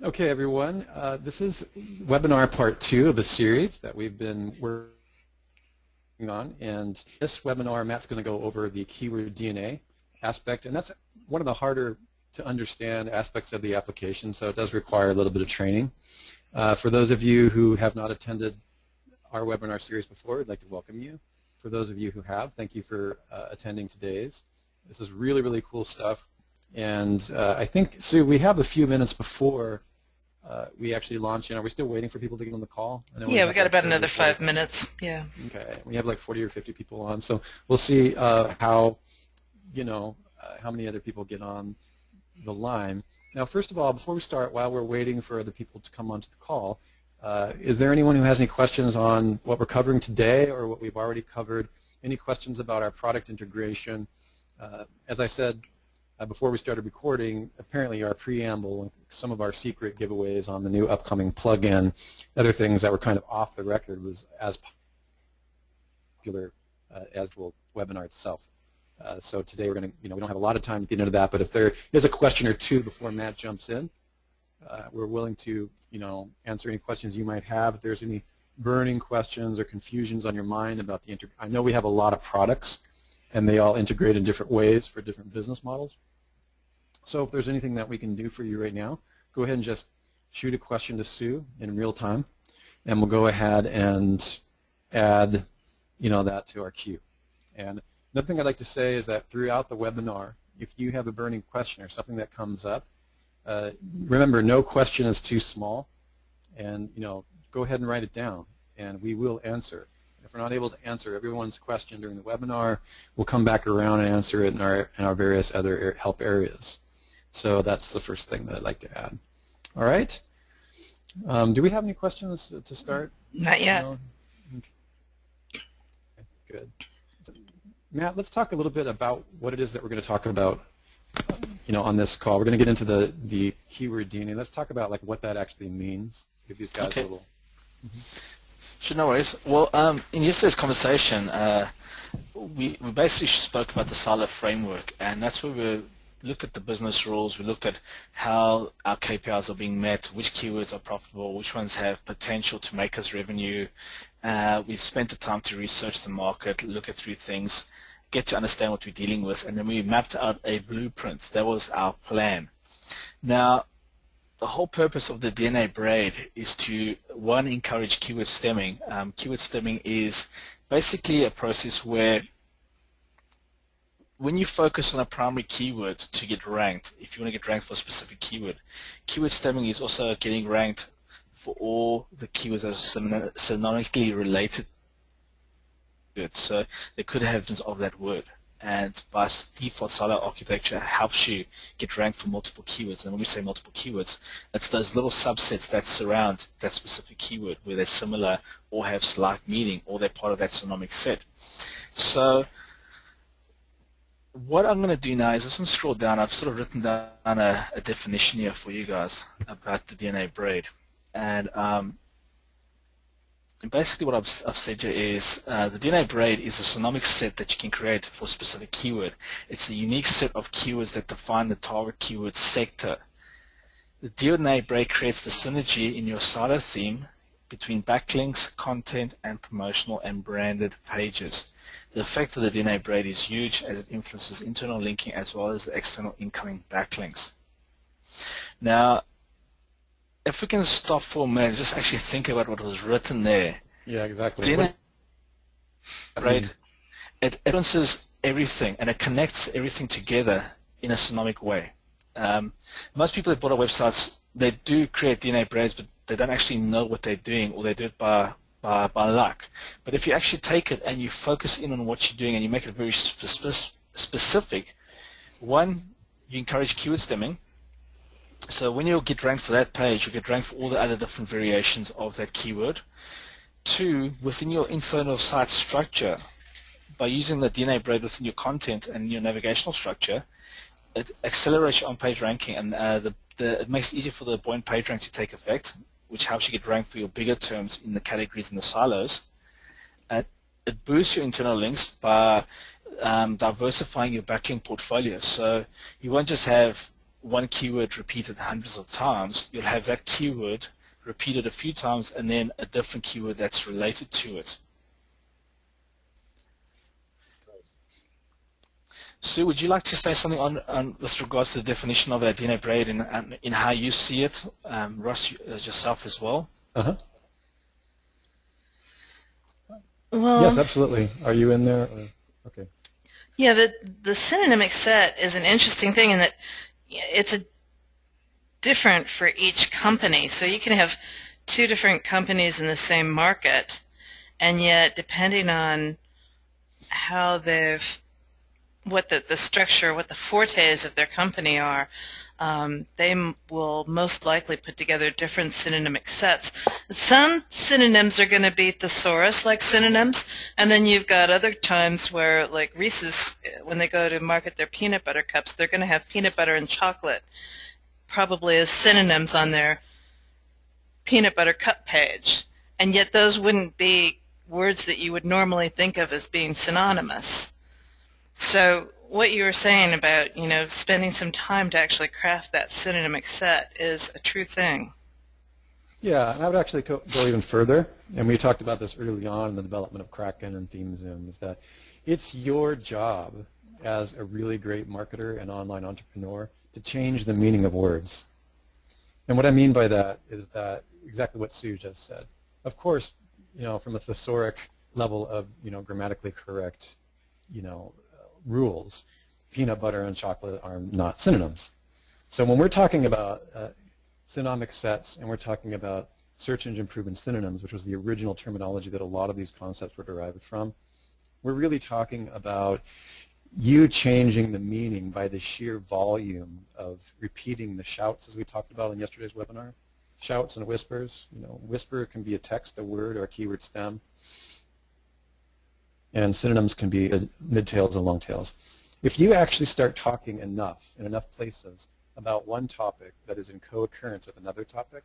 Okay, everyone. This is webinar part 2 of a series that we've been working on. And this webinar, Matt's going to go over the keyword DNA aspect. And that's one of the harder to understand aspects of the application, so it does require a little bit of training. For those of you who have not attended our webinar series before, I'd like to welcome you. For those of you who have, thank you for attending today's. This is really, really cool stuff. And I think, Sue, we have a few minutes before we actually launch. Are we still waiting for people to get on the call? Yeah, we got about another 5 minutes. Yeah. Okay. We have like 40 or 50 people on, so we'll see how many other people get on the line. Now, first of all, before we start, while we're waiting for other people to come onto the call, is there anyone who has any questions on what we're covering today or what we've already covered? Any questions about our product integration? As I said before we started recording, apparently our preamble, some of our secret giveaways on the new upcoming plugin, other things that were kind of off the record was as popular as the webinar itself. So today we're going to, we don't have a lot of time to get into that, but if there is a question or two before Matt jumps in, we're willing to, answer any questions you might have. If there's any burning questions or confusions on your mind about the I know we have a lot of products, and they all integrate in different ways for different business models. So if there's anything that we can do for you right now, go ahead and just shoot a question to Sue in real time, and we'll go ahead and add, that to our queue. And another thing I'd like to say is that throughout the webinar, if you have a burning question or something that comes up, remember, no question is too small, and go ahead and write it down, and we will answer. If we're not able to answer everyone's question during the webinar, we'll come back around and answer it in our various other help areas. So that's the first thing that I'd like to add. All right. Do we have any questions to start? Not yet. Okay. Good. Matt, let's talk a little bit about what it is that we're going to talk about, on this call. We're going to get into the keyword DNA. Let's talk about what that actually means. Give these guys a little. Sure, no worries. Well, in yesterday's conversation, we basically spoke about the silo framework, and that's where we looked at the business rules. We looked at how our KPIs are being met, which keywords are profitable, which ones have potential to make us revenue. We spent the time to research the market, look at through things, get to understand what we're dealing with, and then we mapped out a blueprint. That was our plan. Now, the whole purpose of the Dna Braid is to, one, encourage keyword stemming. Keyword stemming is basically a process where when you focus on a primary keyword to get ranked, if you want to get ranked for a specific keyword, keyword stemming is also getting ranked for all the keywords that are synonymically related to it. So they could have evidence of that word. And by default, silo architecture helps you get ranked for multiple keywords. And when we say multiple keywords, it's those little subsets that surround that specific keyword where they're similar or have slight meaning or they're part of that synonymic set. So what I'm going to do now is I'm going to scroll down. I've sort of written down a definition here for you guys about the Dna Braid. And basically what I've said here is the Dna Braid is a synonymic set that you can create for a specific keyword. It's a unique set of keywords that define the target keyword sector. The Dna Braid creates the synergy in your silo theme between backlinks, content, and promotional and branded pages. The effect of the Dna Braid is huge as it influences internal linking as well as the external incoming backlinks. Now, if we can stop for a minute, just actually think about what was written there. Yeah, exactly. Dna Braid, it influences everything and it connects everything together in a synonymic way. Most people that build our websites, they do create Dna Braids, but they don't actually know what they're doing, or they do it by luck. But if you actually take it and you focus in on what you're doing and you make it very specific, one, you encourage keyword stemming. So when you get ranked for that page, you get ranked for all the other different variations of that keyword. Two, within your internal site structure, by using the Dna Braid within your content and your navigational structure, it accelerates your on-page ranking, and it makes it easier for the buoyant page rank to take effect, which helps you get ranked for your bigger terms in the categories and the silos. It boosts your internal links by diversifying your backlink portfolio. So you won't just have one keyword repeated hundreds of times, you'll have that keyword repeated a few times and then a different keyword that's related to it. Sue, would you like to say something on with regards to the definition of a Dna Braid and in how you see it, Ross, yourself as well? Uh-huh. Well, yes, absolutely. Are you in there? Okay. Yeah, the synonymic set is an interesting thing in that it's different for each company. So you can have two different companies in the same market, and yet depending on how what the structure, what the fortes of their company are, they will most likely put together different synonymic sets. Some synonyms are going to be thesaurus-like synonyms, and then you've got other times where, like Reese's, when they go to market their peanut butter cups, they're going to have peanut butter and chocolate probably as synonyms on their peanut butter cup page, and yet those wouldn't be words that you would normally think of as being synonymous. So what you were saying about, spending some time to actually craft that synonymic set is a true thing. Yeah, and I would actually go even further, and we talked about this early on in the development of Kraken and ThemeZoom, is that it's your job as a really great marketer and online entrepreneur to change the meaning of words. And what I mean by that is that exactly what Sue just said. Of course, from a thesauric level of, grammatically correct, rules, peanut butter and chocolate are not synonyms. So when we're talking about synonymic sets and we're talking about search engine proven synonyms, which was the original terminology that a lot of these concepts were derived from, we're really talking about you changing the meaning by the sheer volume of repeating the shouts, as we talked about in yesterday's webinar. Shouts and whispers. Whisper can be a text, a word, or a keyword stem. And synonyms can be mid-tails and long-tails. If you actually start talking enough in enough places about one topic that is in co-occurrence with another topic,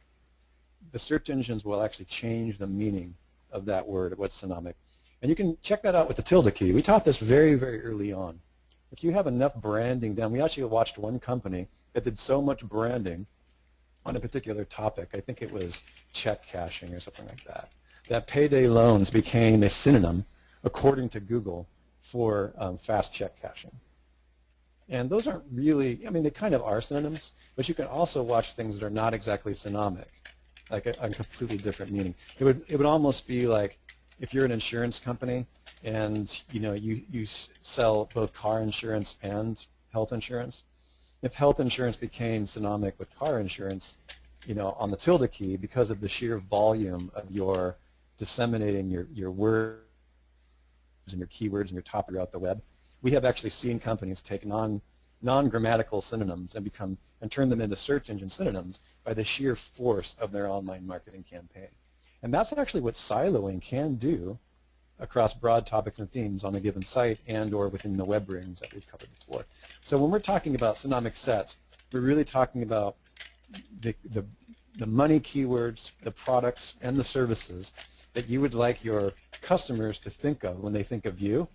the search engines will actually change the meaning of that word, of what's synonymic. And you can check that out with the tilde key. We taught this very, very early on. If you have enough branding down, we actually watched one company that did so much branding on a particular topic, I think it was check cashing or something like that, that payday loans became a synonym, according to Google, for fast check cashing. And those aren't really, they kind of are synonyms, but you can also watch things that are not exactly synonymic, like a completely different meaning. It would almost be like if you're an insurance company and you sell both car insurance and health insurance. If health insurance became synonymic with car insurance, on the tilde key, because of the sheer volume of your disseminating your words and your keywords and your topic throughout the web, we have actually seen companies take non-grammatical synonyms and turn them into search engine synonyms by the sheer force of their online marketing campaign. And that's actually what siloing can do across broad topics and themes on a given site and or within the web rings that we've covered before. So when we're talking about synonymic sets, we're really talking about the money keywords, the products, and the services that you would like your customers to think of when they think of you.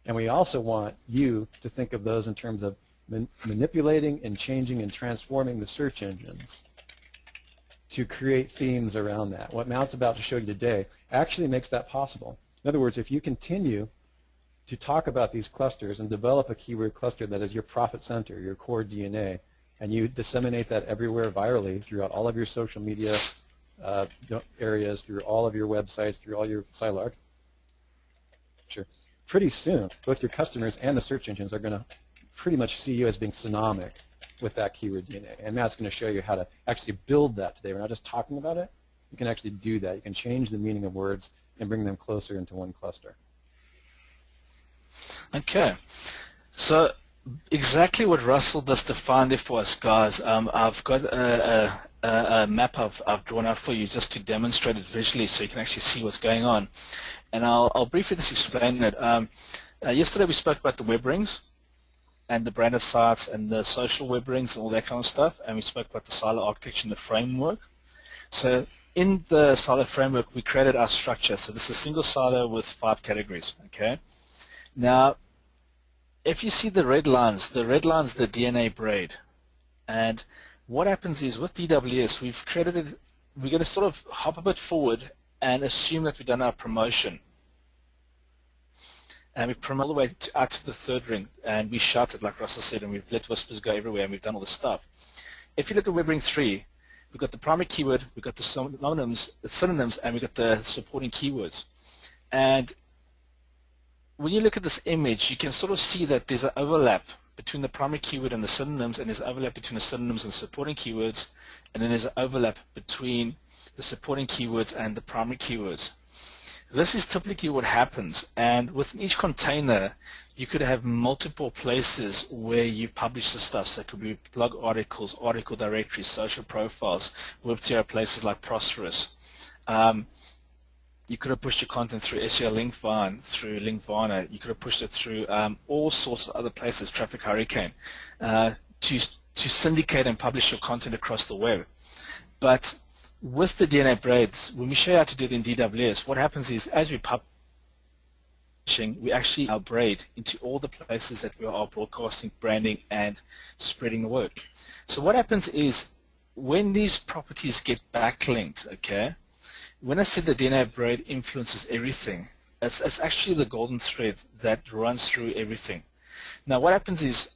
And we also want you to think of those in terms of manipulating and changing and transforming the search engines to create themes around that. What Matt's about to show you today actually makes that possible. In other words, if you continue to talk about these clusters and develop a keyword cluster that is your profit center, your core DNA, and you disseminate that everywhere virally throughout all of your social media areas, through all of your websites, through all your silo architecture, pretty soon both your customers and the search engines are going to pretty much see you as being synonymic with that keyword DNA. And Matt's going to show you how to actually build that today. We're not just talking about it. You can actually do that. You can change the meaning of words and bring them closer into one cluster. Okay. So exactly what Russell just defined there for us, guys. I've got a map I've drawn out for you just to demonstrate it visually so you can actually see what's going on. And I'll briefly just explain it. Yesterday we spoke about the web rings and the branded sites and the social web rings and all that kind of stuff, and we spoke about the silo architecture and the framework. So in the silo framework, we created our structure. So this is a single silo with 5 categories, okay? Now, if you see the red lines, the Dna Braid, And what happens is with DWS, we're going to sort of hop a bit forward and assume that we've done our promotion. And we promote all the way out to the third ring, and we shouted, like Russell said, and we've let whispers go everywhere, and we've done all this stuff. If you look at web ring 3, we've got the primary keyword, we've got the synonyms, and we've got the supporting keywords. And when you look at this image, you can sort of see that there's an overlap between the primary keyword and the synonyms, and there's an overlap between the synonyms and the supporting keywords, and then there's an overlap between the supporting keywords and the primary keywords. This is typically what happens, and within each container you could have multiple places where you publish the stuff. So it could be blog articles, article directories, social profiles, web tier places like Prosperous. You could have pushed your content through SEO Linkvine, through Linkvana. You could have pushed it through all sorts of other places, Traffic Hurricane, to syndicate and publish your content across the web. But with the Dna Braid, when we show you how to do it in DWS, what happens is as we publishing, we actually braid into all the places that we are broadcasting, branding, and spreading the word. So what happens is when these properties get backlinked, okay, when I said the Dna Braid influences everything, it's actually the golden thread that runs through everything. Now what happens is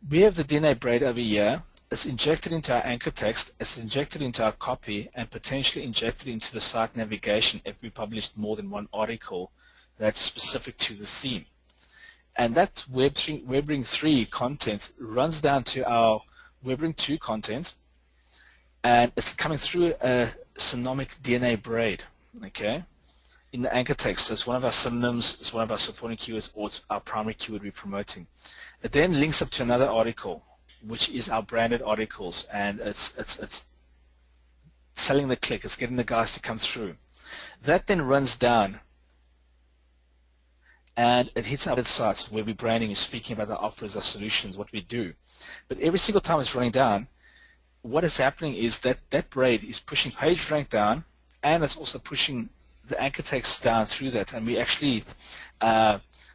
we have the Dna Braid over here. It's injected into our anchor text, it's injected into our copy, and potentially injected into the site navigation if we published more than one article that's specific to the theme. And that WebRing 3 content runs down to our WebRing 2 content, and it's coming through a synonymic Dna Braid, okay? In the anchor text, it's one of our synonyms, it's one of our supporting keywords, or it's our primary keyword we're promoting. It then links up to another article, which is our branded articles, and it's selling the click, it's getting the guys to come through. That then runs down and it hits our sites where we're branding and speaking about our offers, our solutions, what we do. But every single time it's running down, what is happening is that that braid is pushing page rank down, and it's also pushing the anchor text down through that, and we actually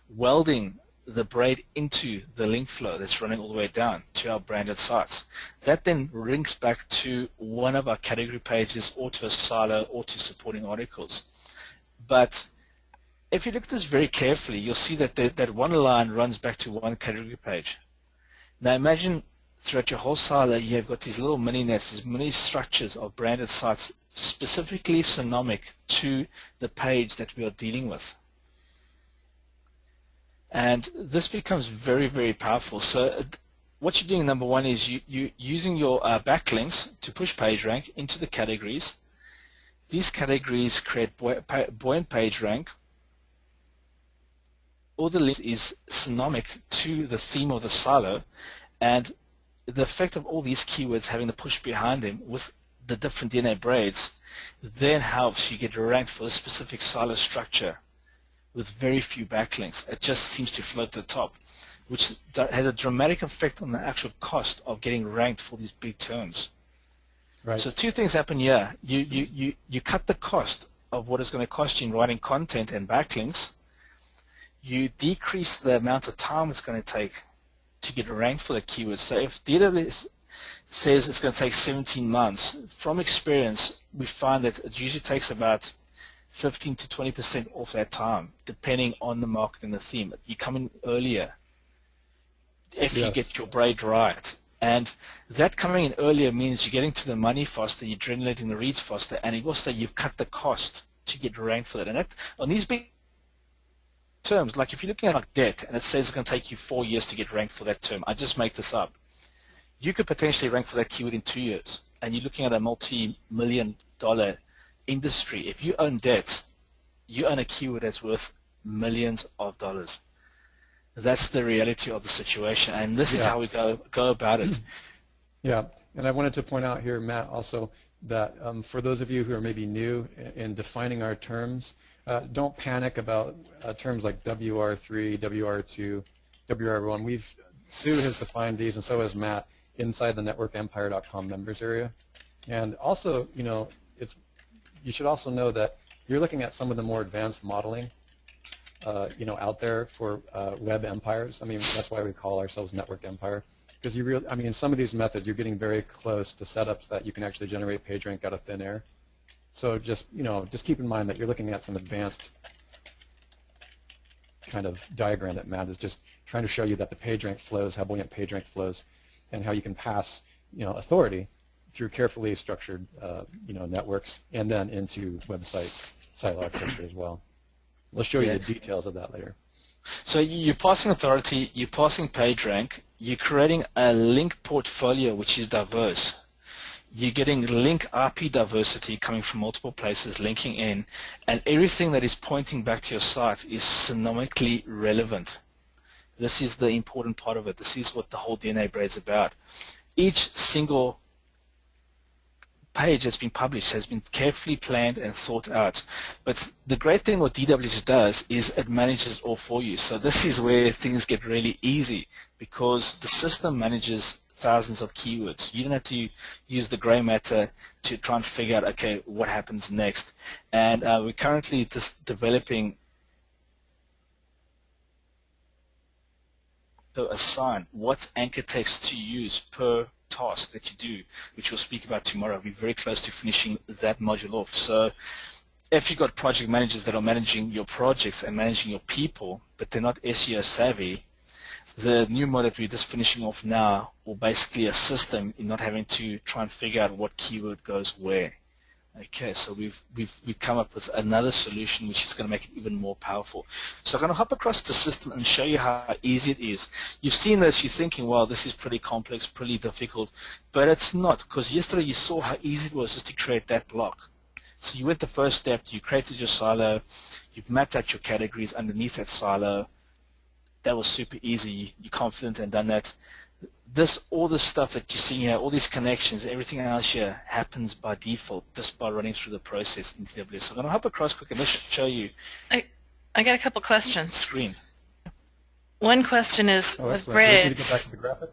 welding the braid into the link flow that's running all the way down to our branded sites. That then links back to one of our category pages, or to a silo, or to supporting articles. But if you look at this very carefully, you'll see that that one line runs back to one category page. Now imagine throughout your whole silo you have got these little mini nets, these mini structures of branded sites specifically synonymic to the page that we are dealing with. And this becomes very, very powerful. So what you're doing, number one, is you're using your backlinks to push page rank into the categories. These categories create buoyant page rank. All the links is synonymic to the theme of the silo, and the effect of all these keywords having the push behind them with the different Dna braids then helps you get ranked for a specific silo structure with very few backlinks. It just seems to float to the top, which has a dramatic effect on the actual cost of getting ranked for these big terms. Right. So two things happen here. You cut the cost of what it's going to cost you in writing content and backlinks. You decrease the amount of time it's going to take to get ranked for the keywords. So if DWS says it's going to take 17 months, from experience we find that it usually takes about 15 to 20% off that time, depending on the market and the theme. You come in earlier if you get your braid right. And that coming in earlier means you're getting to the money faster, you're generating the reads faster, and also you've cut the cost to get ranked for that. And that, on these big terms, like if you're looking at like debt and it says it's going to take you 4 years to get ranked for that term, I just make this up, you could potentially rank for that keyword in 2 years. And you're looking at a multi-million-dollar industry. If you own debt, you own a keyword that's worth millions of dollars. That's the reality of the situation, and this is how we go about it. Yeah, and I wanted to point out here, Matt, also that for those of you who are maybe new in defining our terms, don't panic about terms like WR3, WR2, WR1. Sue has defined these, and so has Matt, inside the networkempire.com members area. And also, you should also know that you're looking at some of the more advanced modeling out there for web empires. I mean, that's why we call ourselves Network Empire. Because I mean, in some of these methods, you're getting very close to setups that you can actually generate PageRank out of thin air. So just, just keep in mind that you're looking at some advanced kind of diagram that Matt is just trying to show you that the PageRank flows, how buoyant PageRank flows, and how you can pass, authority through carefully structured, networks, and then into website silo architecture as well. We'll show you the details of that later. So you're passing authority, you're passing PageRank, you're creating a link portfolio which is diverse. You're getting link IP diversity coming from multiple places, linking in, and everything that is pointing back to your site is synonymically relevant. This is the important part of it. This is what the whole Dna Braid is about. Each single page that's been published has been carefully planned and thought out. But the great thing what DWS does is it manages all for you. So this is where things get really easy because the system manages thousands of keywords. You don't have to use the gray matter to try and figure out, okay, what happens next. And we're currently just developing to assign what anchor text to use per task that you do, which we'll speak about tomorrow. We're very close to finishing that module off. So if you've got project managers that are managing your projects and managing your people, but they're not SEO savvy, the new model that we're just finishing off now will basically assist them in not having to try and figure out what keyword goes where. Okay, so we've come up with another solution which is going to make it even more powerful. So I'm going to hop across the system and show you how easy it is. You've seen this, you're thinking, well, this is pretty complex, pretty difficult, but it's not, because yesterday you saw how easy it was just to create that block. So you went the first step, you created your silo, you've mapped out your categories underneath that silo. That was super easy. You're confident and done that. All this stuff that you're seeing here, all these connections, everything else here happens by default just by running through the process in DWS. So I'm going to hop across quick and just show you. I got a couple questions. Screen. One question is with braids. Get back to the graphic?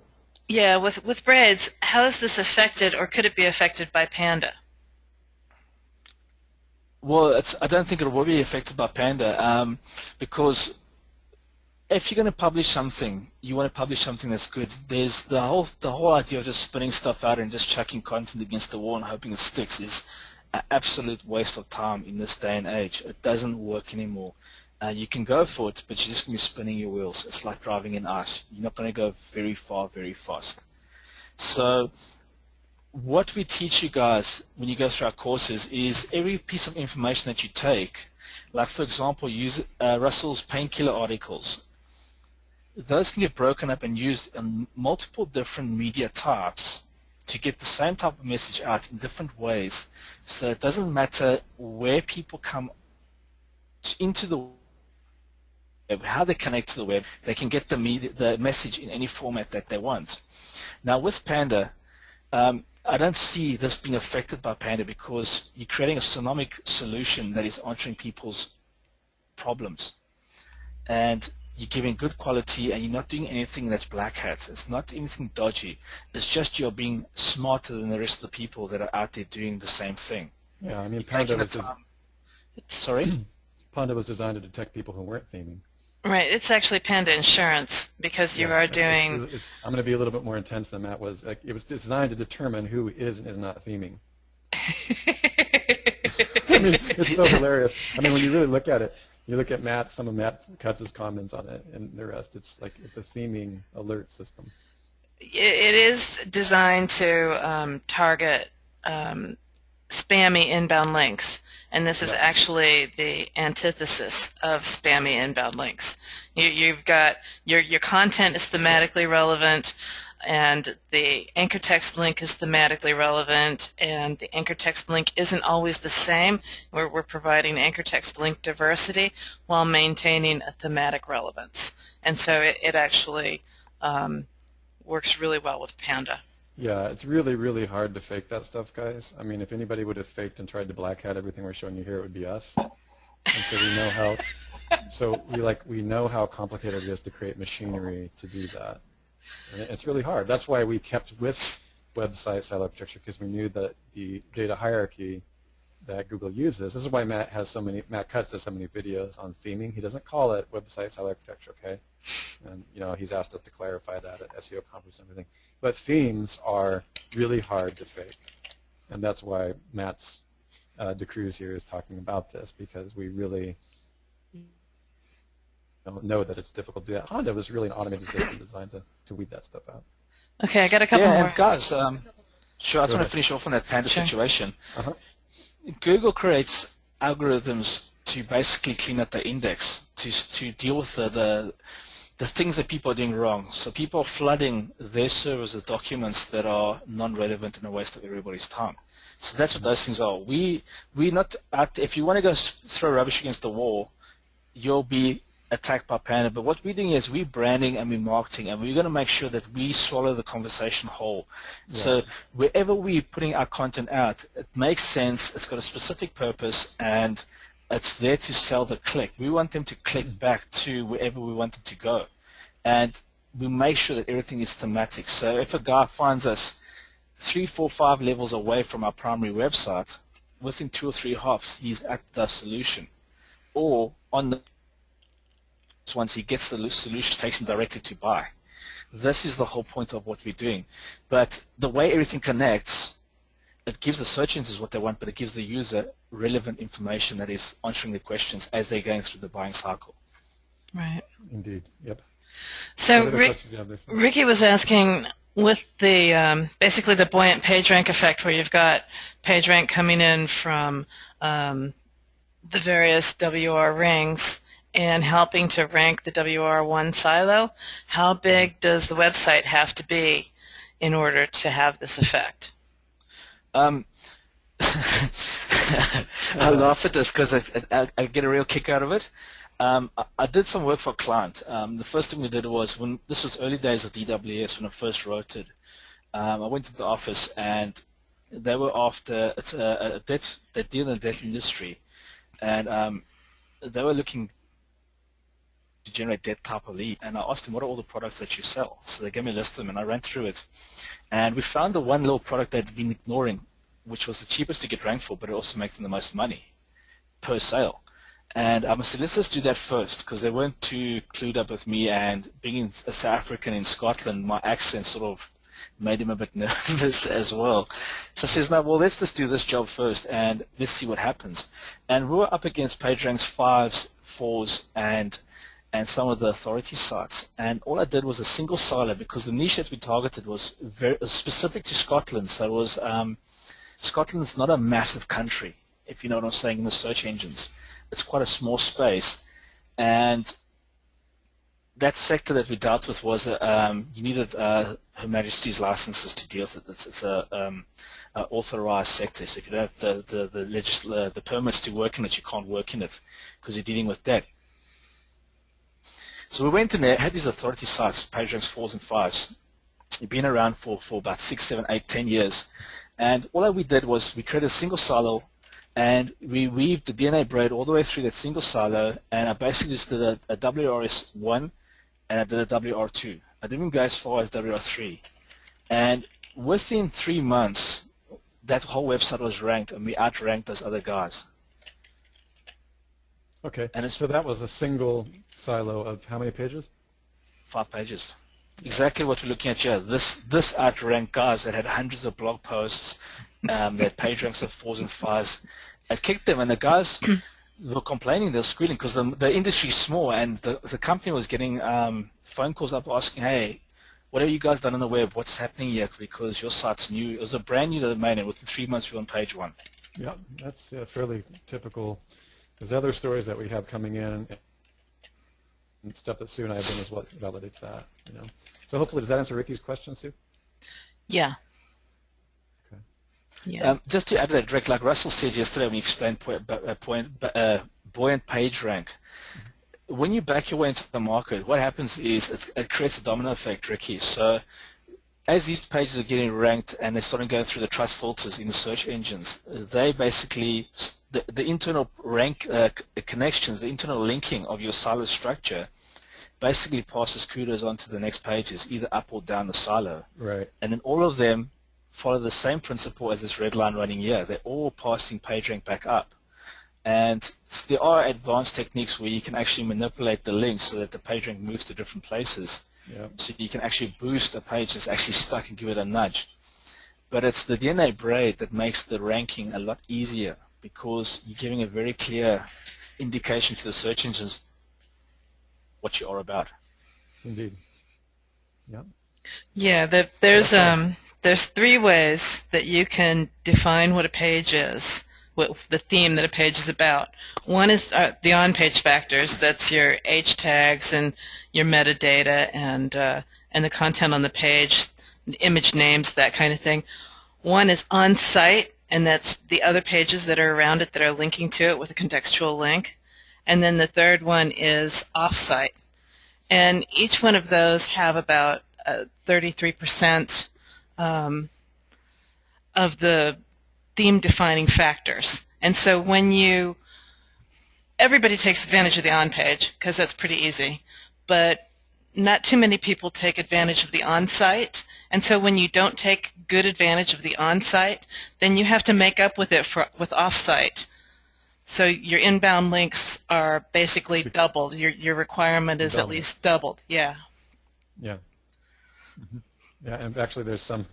Yeah, with braids, how is this affected, or could it be affected by Panda? Well, I don't think it will be affected by Panda because if you're going to publish something, you want to publish something that's good. There's the whole idea of just spinning stuff out and just chucking content against the wall and hoping it sticks is an absolute waste of time in this day and age. It doesn't work anymore. You can go for it, but you're just going to be spinning your wheels. It's like driving in ice. You're not going to go very far, very fast. So what we teach you guys when you go through our courses is every piece of information that you take, like for example, use Russell's painkiller articles. Those can get broken up and used in multiple different media types to get the same type of message out in different ways. So it doesn't matter where people come into the web, how they connect to the web, they can get the message in any format that they want. Now with Panda, I don't see this being affected by Panda because you're creating a sonomic solution that is answering people's problems. And you're giving good quality and you're not doing anything that's black hat. It's not anything dodgy. It's just you're being smarter than the rest of the people that are out there doing the same thing. Yeah, I mean, Panda was designed to detect people who weren't theming. Right, it's actually Panda Insurance because you are doing... I'm going to be a little bit more intense than Matt was. It was designed to determine who is and is not theming. I mean, it's so hilarious. I mean, when you really look at it, you look at Matt, some of Matt Kutz's comments on it, and the rest, it's a theming alert system. It is designed to target spammy inbound links, and this is actually the antithesis of spammy inbound links. You've got your content is thematically relevant, and the anchor text link is thematically relevant, and the anchor text link isn't always the same. We're providing anchor text link diversity while maintaining a thematic relevance, and so it actually works really well with Panda. Yeah, it's really, really hard to fake that stuff, guys. I mean, if anybody would have faked and tried to black hat everything we're showing you here, it would be us. And so we know how, we know how complicated it is to create machinery to do that. And it's really hard. That's why we kept with website silo architecture, because we knew that the data hierarchy that Google uses. This is why Matt Cutts has so many videos on theming. He doesn't call it website style architecture, okay? And he's asked us to clarify that at SEO conference and everything. But themes are really hard to fake, and that's why Matt's DeCruz here is talking about this, because we really don't know that it's difficult to do that. Honda was really an automated system designed to weed that stuff out. Okay, I got a couple more. And guys, sure, I just want to finish off on that Panda situation. Google creates algorithms to basically clean up the index, to deal with the things that people are doing wrong. So people are flooding their servers with documents that are non-relevant and a waste of everybody's time. So that's what those things are. We're not out. If you want to go throw rubbish against the wall, you'll be attacked by Panda. But what we're doing is we're branding and we're marketing, and we're going to make sure that we swallow the conversation whole. Yeah. So wherever we're putting our content out, it makes sense, it's got a specific purpose, and it's there to sell the click. We want them to click back to wherever we want them to go. And we make sure that everything is thematic. So if a guy finds us 3, 4, 5 levels away from our primary website, within 2 or 3 hops, he's at the solution. Or on the once he gets the solution, takes him directly to buy. This is the whole point of what we're doing. But the way everything connects, it gives the search engines what they want, but it gives the user relevant information that is answering the questions as they're going through the buying cycle. Right. Indeed. Yep. So Ricky was asking, with the basically the buoyant PageRank effect, where you've got PageRank coming in from the various WR rings and helping to rank the WR1 silo, how big does the website have to be in order to have this effect? I laugh at this because I get a real kick out of it. I did some work for a client. The first thing we did was, when this was early days of DWS, when I first wrote it, I went to the office and they were after, it's they deal in the debt industry, and they were looking to generate that type of lead, and I asked them, what are all the products that you sell? So they gave me a list of them, and I ran through it, and we found the one little product they'd been ignoring, which was the cheapest to get ranked for, but it also makes them the most money per sale. And I said, let's just do that first, because they weren't too clued up with me, and being a South African in Scotland, my accent sort of made him a bit nervous as well. So I says, no, well, let's just do this job first, and let's see what happens. And we were up against PageRank's 5s, 4s, and some of the authority sites. And all I did was a single silo, because the niche that we targeted was very specific to Scotland. So it was, Scotland's not a massive country, if you know what I'm saying, in the search engines. It's quite a small space. And that sector that we dealt with was, you needed Her Majesty's licenses to deal with it. It's a authorized sector. So if you don't have the permits to work in it, you can't work in it, because you're dealing with debt. So we went in there, had these authority sites, PageRank's 4s and 5s. They've been around for about 6, 7, 8, 10 years. And all that we did was we created a single silo, and we weaved the Dna Braid all the way through that single silo, and I basically just did a WRS1 and I did a WR2. I didn't even go as far as WR3. And within 3 months, that whole website was ranked, and we outranked those other guys. Okay, and so that was a single silo of how many pages? 5 pages. Exactly what we're looking at here. This outranked guys that had hundreds of blog posts, that page ranks of 4s and 5s. It kicked them, and the guys were complaining, they were squealing, because the industry is small, and the company was getting phone calls up asking, hey, what have you guys done on the web? What's happening here? Because your site's new. It was a brand new domain, and within 3 months we were on page 1. Yeah, that's fairly typical. There's other stories that we have coming in, and stuff that Sue and I have done is what validates that. So hopefully, does that answer Ricky's question, Sue? Yeah. Okay. Yeah. Just to add to that, Drake, like Russell said yesterday when he explained buoyant page rank, when you back your way into the market, what happens is it creates a domino effect, Ricky. So as these pages are getting ranked and they're starting going through the trust filters in the search engines, they basically, the internal rank connections, the internal linking of your silo structure basically passes kudos onto the next pages, either up or down the silo. Right. And then all of them follow the same principle as this red line running here. They're all passing PageRank back up. And there are advanced techniques where you can actually manipulate the links so that the PageRank moves to different places. Yep. So you can actually boost a page that's actually stuck and give it a nudge. But it's the Dna Braid that makes the ranking a lot easier, because you're giving a very clear indication to the search engines what you are about. Indeed. Yeah. Yeah, there's 3 ways that you can define what a page is, what the theme that a page is about. One is the on-page factors. That's your H tags and your metadata and the content on the page, the image names, that kind of thing. One is on-site, and that's the other pages that are around it that are linking to it with a contextual link. And then the third one is off-site. And each one of those have about 33% of the theme-defining factors. And so when everybody takes advantage of the on-page, because that's pretty easy, but not too many people take advantage of the on-site. And so when you don't take good advantage of the on-site, then you have to make up with it with off-site. So your inbound links are basically doubled. Your requirement is at least doubled. Yeah. Yeah. Mm-hmm. Yeah, and actually there's some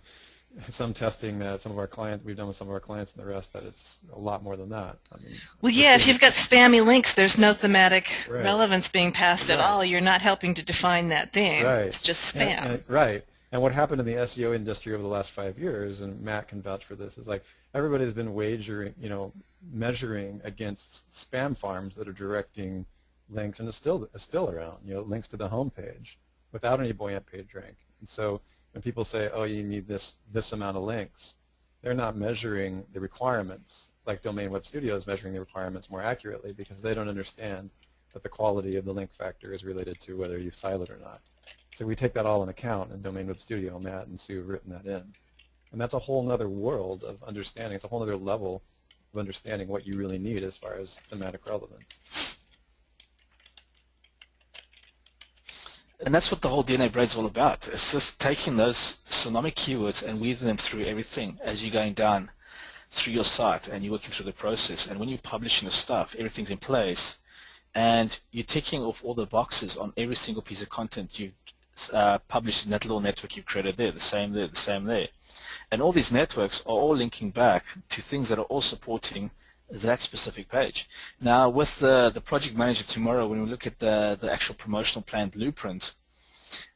testing that we've done with some of our clients and the rest, that it's a lot more than that. I mean, well, yeah, if you've got spammy links, there's no thematic relevance being passed at all. You're not helping to define that theme. Right. It's just spam. Right. And what happened in the SEO industry over the last 5 years, and Matt can vouch for this, is like everybody's been measuring against spam farms that are directing links, and it's still around, links to the home page without any buoyant page rank. And so when people say, oh, you need this amount of links, they're not measuring the requirements like Domain Web Studio is measuring the requirements more accurately, because they don't understand that the quality of the link factor is related to whether you file it or not. So we take that all into account in Domain Web Studio. Matt and Sue have written that in. And that's a whole other world of understanding. It's a whole other level of understanding what you really need as far as thematic relevance. And that's what the whole Dna Braid is all about. It's just taking those synonymic keywords and weaving them through everything as you're going down through your site and you're working through the process. And when you're publishing the stuff, everything's in place, and you're ticking off all the boxes on every single piece of content you've published in that little network you've created there, the same there, the same there. And all these networks are all linking back to things that are all supporting that specific page. Now, with the project manager tomorrow, when we look at the actual promotional plan blueprint,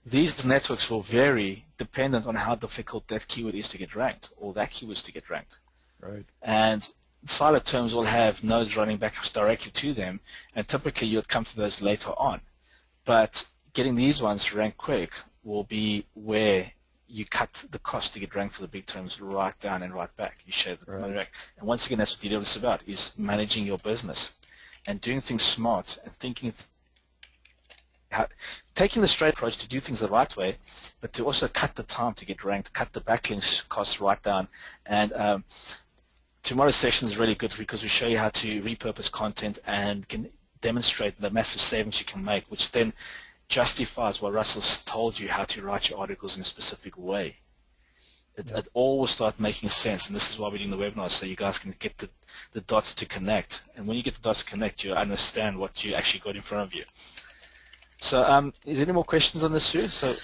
these networks will vary dependent on how difficult that keyword is to get ranked, or that keyword is to get ranked. Right. And silo terms will have nodes running back directly to them, and typically you would come to those later on. But getting these ones ranked quick will be where you cut the cost to get ranked for the big terms right down and right back. You shave the money back. And once again, that's what DWS is about, is managing your business and doing things smart and thinking, taking the straight approach to do things the right way, but to also cut the time to get ranked, cut the backlinks costs right down. And tomorrow's session is really good because we show you how to repurpose content and can demonstrate the massive savings you can make, which then justifies what Russell's told you, how to write your articles in a specific way. It all will start making sense, and this is why we're doing the webinar, so you guys can get the dots to connect. And when you get the dots to connect, you understand what you actually got in front of you. So is there any more questions on this, Sue?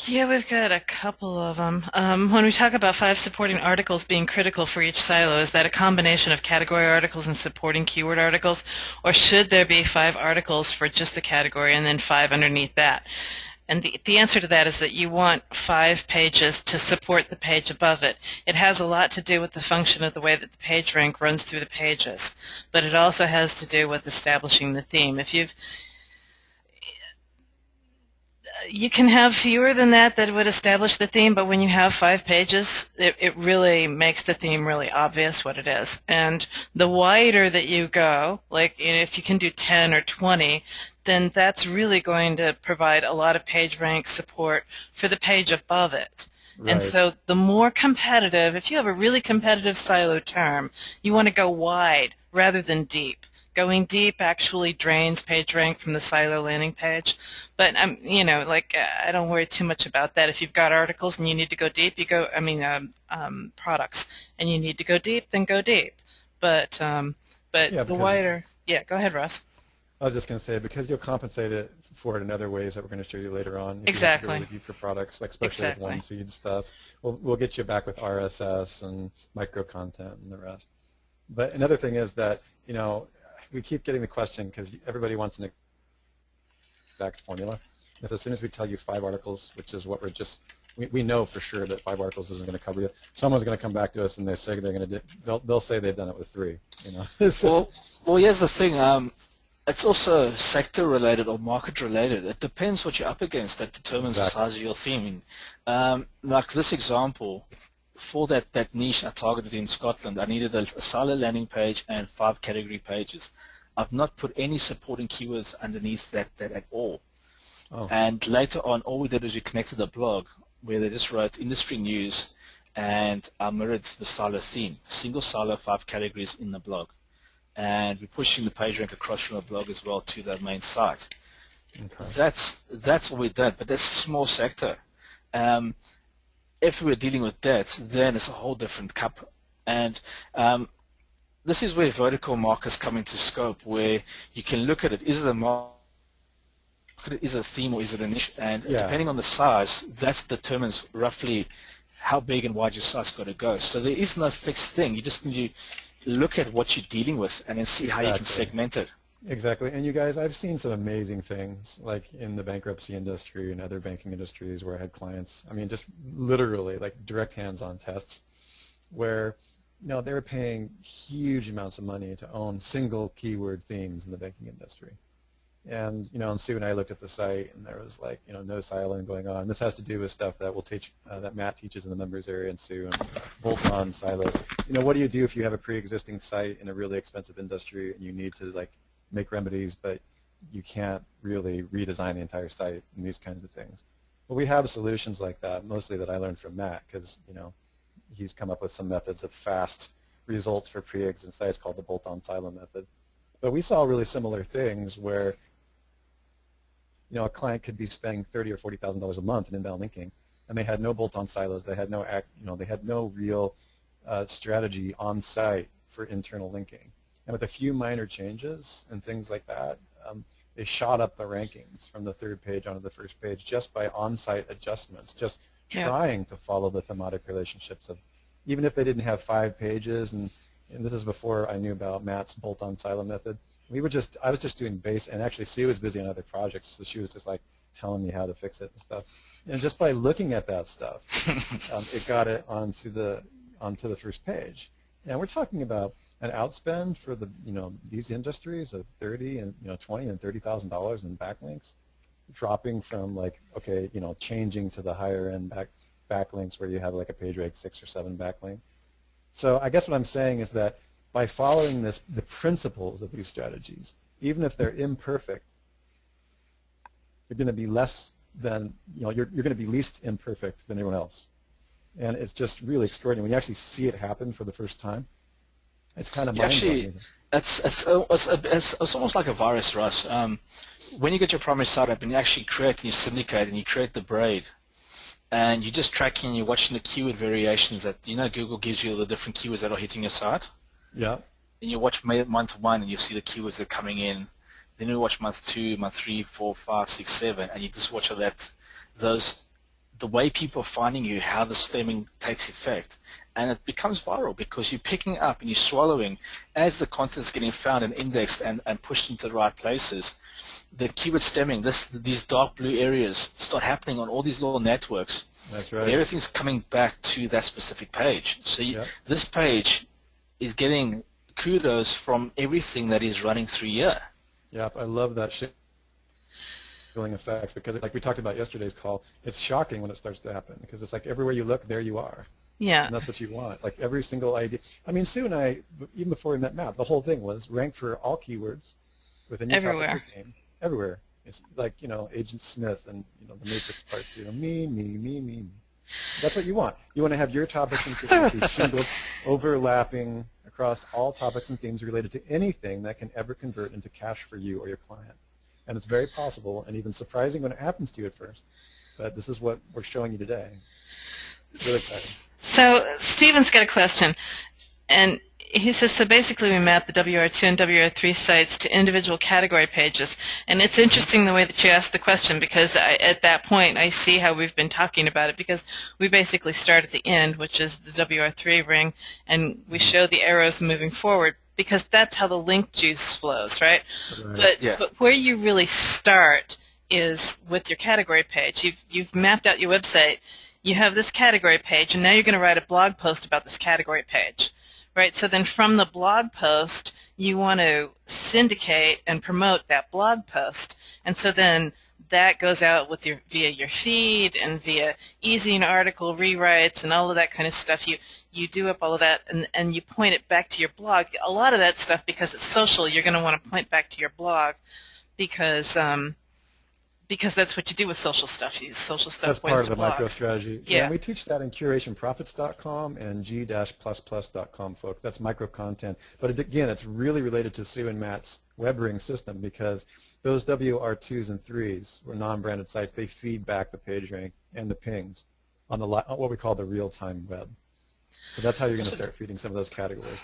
Yeah, we've got a couple of them. When we talk about 5 supporting articles being critical for each silo, is that a combination of category articles and supporting keyword articles, or should there be 5 articles for just the category and then 5 underneath that? And the answer to that is that you want 5 pages to support the page above it. It has a lot to do with the function of the way that the page rank runs through the pages, but it also has to do with establishing the theme. You can have fewer than that would establish the theme, but when you have 5 pages, it really makes the theme really obvious what it is. And the wider that you go, like if you can do 10 or 20, then that's really going to provide a lot of page rank support for the page above it. Right. And so the more competitive, if you have a really competitive silo term, you want to go wide rather than deep, going deep actually drains PageRank from the silo landing page. But you know, like I don't worry too much about that. If you've got articles and you need to go deep, you go. I mean, products, and you need to go deep, then go deep. But Yeah, the because wider, yeah. Go ahead, Russ. I was just going to say, because you'll compensate it for it in other ways that we're going to show you later on. If you have to go Exactly. really deep for products, like especially with Exactly. one feed stuff, we'll get you back with RSS and micro content and the rest. But another thing is that, you know, we keep getting the question because everybody wants an exact formula. If as soon as we tell you 5 articles, which is what we know for sure that 5 articles isn't going to cover you. Someone's going to come back to us and they say they're going to they'll say they've done it with 3. You know. So, well, here's the thing. It's also sector related or market related. It depends what you're up against that determines the size of your theme. Like this example, for that niche I targeted in Scotland, I needed a silo landing page and 5 category pages. I've not put any supporting keywords underneath that at all. oh. And later on, all we did was we connected a blog where they just wrote industry news, and I mirrored the silo theme, single silo, 5 categories in the blog. And we're pushing the page rank across from a blog as well to the main site. Okay. That's what we did, but that's a small sector. If we were dealing with that, then it's a whole different cup. And this is where vertical markers come into scope, where you can look at it. Is it a market, is it a theme, or is it a niche? And depending on the size, that determines roughly how big and wide your site's got to go. So there is no fixed thing. You just need to look at what you're dealing with and then see how you can segment it. Exactly. And you guys, I've seen some amazing things like in the bankruptcy industry and other banking industries where I had clients, I mean, just literally like direct hands-on tests where, you know, they were paying huge amounts of money to own single keyword themes in the banking industry. And, you know, and Sue and I looked at the site and there was like, you know, no siloing going on. This has to do with stuff that we'll teach, that Matt teaches in the members area and Sue, and bolt-on silos. You know, what do you do if you have a pre-existing site in a really expensive industry and you need to like make remedies, but you can't really redesign the entire site and these kinds of things? Well, we have solutions like that, mostly that I learned from Matt because, you know, he's come up with some methods of fast results for pre-existing sites called the bolt-on silo method. But we saw really similar things where, you know, a client could be spending $30,000 or $40,000 a month in inbound linking, and they had no bolt-on silos. They had no they had no real strategy on site for internal linking. And with a few minor changes and things like that, they shot up the rankings from the 3rd page onto the 1st page just by on-site adjustments, just trying to follow the thematic relationships of, even if they didn't have 5 pages, and this is before I knew about Matt's bolt-on silo method. I was just doing base, and actually Sue was busy on other projects, so she was just like telling me how to fix it and stuff. And just by looking at that stuff, it got it onto the 1st page. And we're talking about an outspend for the, you know, these industries of $30,000 and, you know, $20,000 and $30,000 in backlinks, dropping from like, okay, you know, changing to the higher end backlinks where you have like a page rank 6 or 7 backlink. So I guess what I'm saying is that by following the principles of these strategies, even if they're imperfect, you're going to be less than, you know, you're going to be least imperfect than everyone else. And it's just really extraordinary. When you actually see it happen for the first time, it's kind of mind-blowing. It's almost like a virus, Russ. When you get your primary site up and you actually create and you syndicate and you create the braid, and you're just tracking and you're watching the keyword variations that, you know, Google gives you the different keywords that are hitting your site. Yeah. And you watch month 1 and you see the keywords that are coming in. Then you watch month 2, month 3, 4, 5, 6, 7, and you just watch the way people are finding you, how the stemming takes effect. And it becomes viral because you're picking up and you're swallowing as the content's getting found and indexed and pushed into the right places. The keyword stemming, these dark blue areas start happening on all these little networks. That's right. And everything's coming back to that specific page. So this page is getting kudos from everything that is running through here. Yep, I love that feeling effect because, like we talked about yesterday's call, it's shocking when it starts to happen because it's like everywhere you look, there you are. Yeah. And that's what you want. Like every single idea. I mean, Sue and I, even before we met Matt, the whole thing was rank for all keywords within your topic name. Everywhere. It's like, you know, Agent Smith and, you know, the Matrix Part 2. Me. That's what you want. You want to have your topics and consistency shingled, overlapping across all topics and themes related to anything that can ever convert into cash for you or your client. And it's very possible and even surprising when it happens to you at first. But this is what we're showing you today. It's really exciting. So Stephen's got a question, and he says, so basically we map the WR2 and WR3 sites to individual category pages. And it's interesting the way that you asked the question, because at that point I see how we've been talking about it, because we basically start at the end, which is the WR3 ring, and we show the arrows moving forward, because that's how the link juice flows, right? But where you really start is with your category page. You've mapped out your website. You have this category page, and now you're going to write a blog post about this category page, right? So then from the blog post, you want to syndicate and promote that blog post, and so then that goes out with via your feed and via easy and article rewrites and all of that kind of stuff. You do up all of that, and you point it back to your blog. A lot of that stuff, because it's social, you're going to want to point back to your blog, because that's what you do with social stuff. Social stuff points to blogs. That's part of the blogs. micro strategy. Yeah. And we teach that in curationprofits.com and g-++.com, folks. That's micro content. But again, it's really related to Sue and Matt's web ring system, because those WR2s and 3s, or non-branded sites, they feed back the page rank and the pings on what we call the real-time web. So that's how you're going to start feeding some of those categories.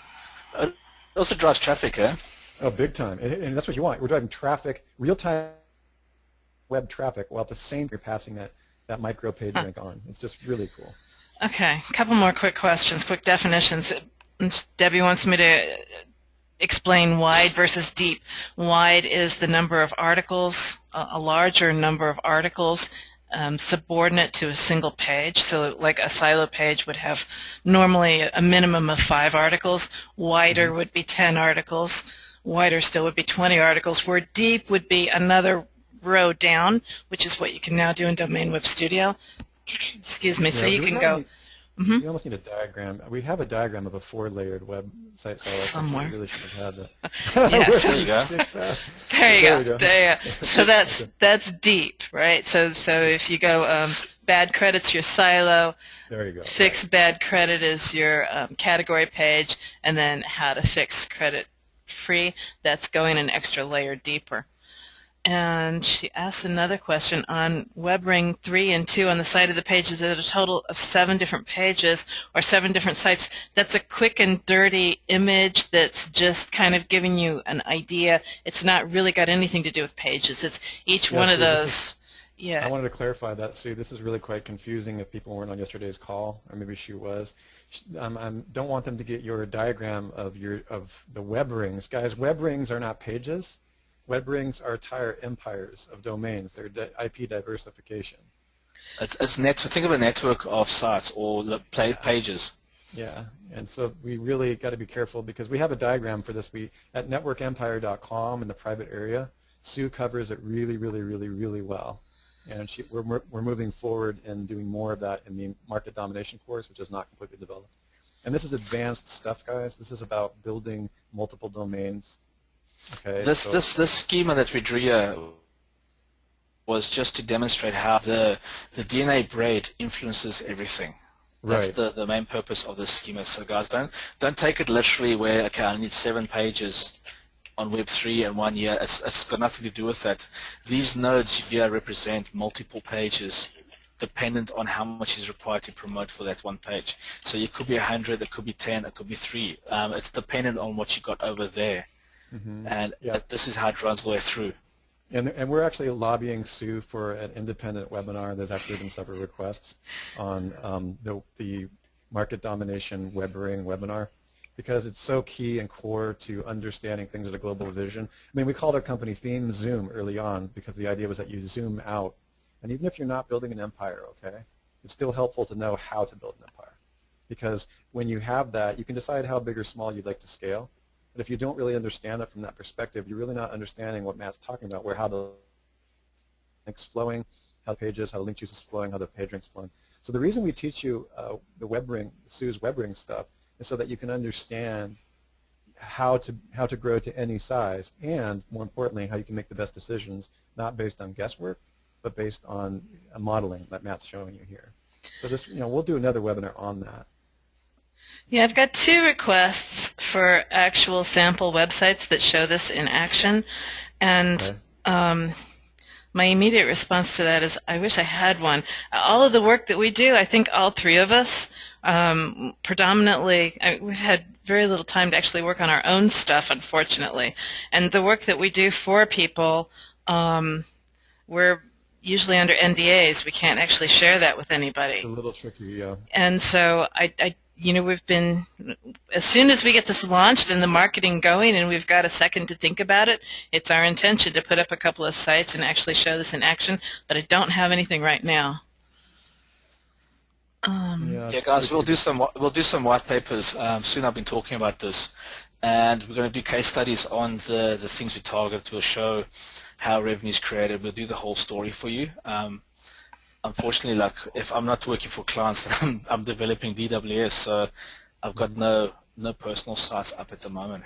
It also drives traffic, eh? Oh, big time. And that's what you want. We're driving traffic, real-time web traffic, while at the same time you're passing that micro page rank on. It's just really cool. Okay, a couple more quick questions, quick definitions. Debbie wants me to explain wide versus deep. Wide is the number of articles, a larger number of articles, subordinate to a single page. So like a silo page would have normally a minimum of 5 articles. Wider would be 10 articles. Wider still would be 20 articles, where deep would be another row down, which is what you can now do in Domain Web Studio. Excuse me. Yeah, so you can go. You almost need a diagram. We have a diagram of a 4-layered website. Somewhere. We really should have had that. Yes. There you go. There you go. There you go. So that's deep, right? So if you go bad credit's your silo. There you go. Fix bad credit is your category page, and then how to fix credit free. That's going an extra layer deeper. And she asked another question on WebRing 3 and 2 on the side of the page. Is it a total of 7 different pages or 7 different sites? That's a quick and dirty image that's just kind of giving you an idea. It's not really got anything to do with pages. It's each one of those. Yeah. I wanted to clarify that, Sue. This is really quite confusing if people weren't on yesterday's call, or maybe she was. I don't want them to get your diagram of the web rings. Guys, web rings are not pages. Web rings are entire empires of domains. They're IP diversification. Think of a network of sites or pages. Yeah, and so we really got to be careful, because we have a diagram for this. At networkempire.com in the private area, Sue covers it really, really, really, really well. And we're moving forward and doing more of that in the market domination course, which is not completely developed. And this is advanced stuff, guys. This is about building multiple domains. Okay, this schema that we drew here was just to demonstrate how the Dna Braid influences everything. That's the main purpose of this schema. So guys, don't take it literally where, okay, I need 7 pages on Web 3 and 1 year. It's got nothing to do with that. These nodes here represent multiple pages dependent on how much is required to promote for that one page. So it could be 100, it could be 10, it could be 3. It's dependent on what you got over there. And this is how it runs all the way through. And we're actually lobbying Sue for an independent webinar. There's actually been several requests on the market domination web ring webinar, because it's so key and core to understanding things at a global vision. I mean, we called our company Theme Zoom early on, because the idea was that you zoom out. And even if you're not building an empire, okay, it's still helpful to know how to build an empire. Because when you have that, you can decide how big or small you'd like to scale. But if you don't really understand it from that perspective, you're really not understanding what Matt's talking about, how the link's flowing, how the pages, how the link juice is flowing, how the page rank's flowing. So the reason we teach you the web ring, Sue's web ring stuff, is so that you can understand how to grow to any size, and more importantly, how you can make the best decisions, not based on guesswork, but based on a modeling that Matt's showing you here. So this, we'll do another webinar on that. Yeah, I've got 2 requests for actual sample websites that show this in action, and my immediate response to that is I wish I had one. All of the work that we do, I think all three of us, predominantly, we've had very little time to actually work on our own stuff, unfortunately. And the work that we do for people, we're usually under NDAs. We can't actually share that with anybody. It's a little tricky, yeah. And so we've been, as soon as we get this launched and the marketing going and we've got a second to think about it, it's our intention to put up a couple of sites and actually show this in action, but I don't have anything right now. Yeah, guys, we'll do some white papers soon. I've been talking about this, and we're going to do case studies on the things we target. We'll show how revenue is created. We'll do the whole story for you. Unfortunately, like if I'm not working for clients, I'm developing DWS, so I've got no personal sites up at the moment.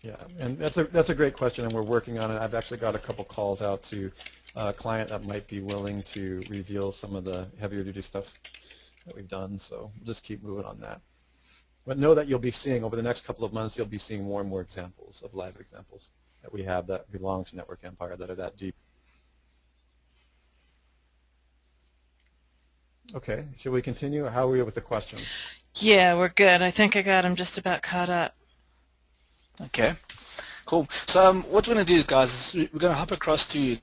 Yeah, and that's a great question, and we're working on it. I've actually got a couple calls out to a client that might be willing to reveal some of the heavier duty stuff that we've done, so we'll just keep moving on that. But know that you'll be seeing over the next couple of months, you'll be seeing more and more examples of live examples that we have that belong to Network Empire that are that deep. Okay, should we continue? How are we with the questions? Yeah, we're good. I think I got them just about caught up. Okay, cool. So what we're going to do, guys, is we're going to hop across to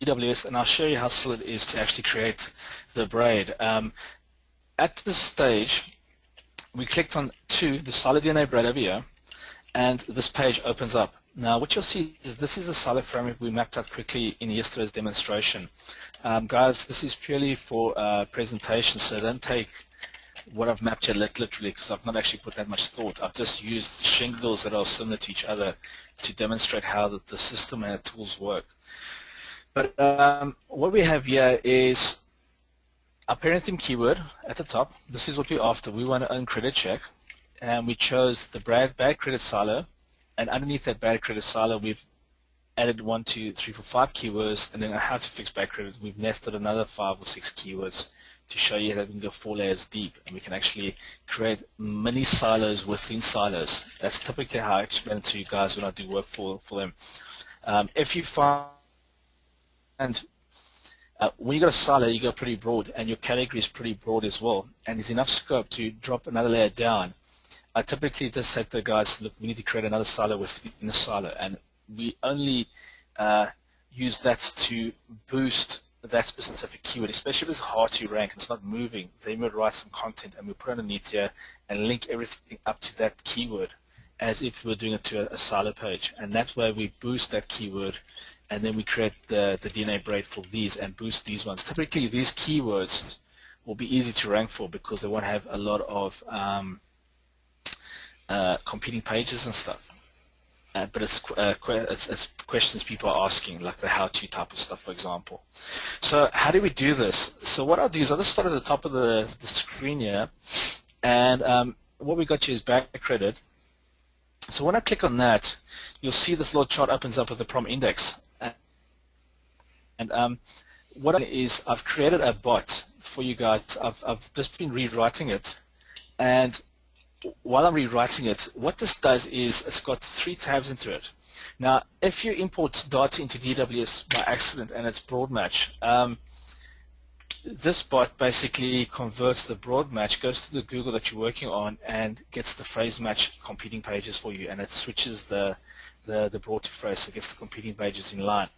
DWS, and I'll show you how simple it is to actually create the braid. At this stage, we clicked on the solid Dna Braid over here, and this page opens up. Now, what you'll see is this is the solid framework we mapped out quickly in yesterday's demonstration. Guys, this is purely for presentation, so don't take what I've mapped here literally, because I've not actually put that much thought. I've just used shingles that are similar to each other to demonstrate how the system and the tools work. But what we have here is our parent theme keyword at the top. This is what we're after. We want to own credit check, and we chose the bad credit silo, and underneath that bad credit silo we've added 1, 2, 3, 4, 5 keywords, and then how to fix bad credit. We've nested another 5 or 6 keywords to show you that we can go 4 layers deep, and we can actually create mini silos within silos. That's typically how I explain it to you guys when I do work for them. If you find when you got a silo, you go pretty broad, and your category is pretty broad as well, and there's enough scope to drop another layer down. I typically just say to the guys, look, we need to create another silo within the silo, and we only use that to boost that specific keyword, especially if it's hard to rank and it's not moving. Then we'll write some content and we put it underneath here and link everything up to that keyword as if we're doing it to a silo page, and that's where we boost that keyword, and then we create the Dna Braid for these and boost these ones. Typically these keywords will be easy to rank for because they won't have a lot of competing pages and stuff. But it's questions people are asking, like the how-to type of stuff, for example. So how do we do this? So what I'll do is I'll just start at the top of the screen here, and what we got here is back credit. So when I click on that, you'll see this little chart opens up with the prompt index. And what is I've created a bot for you guys. I've just been rewriting it, and while I'm rewriting it, what this does is it's got 3 tabs into it. Now, if you import data into DWS by accident and it's broad match, this bot basically converts the broad match, goes to the Google that you're working on, and gets the phrase match competing pages for you, and it switches the broad to phrase, so it gets the competing pages in line.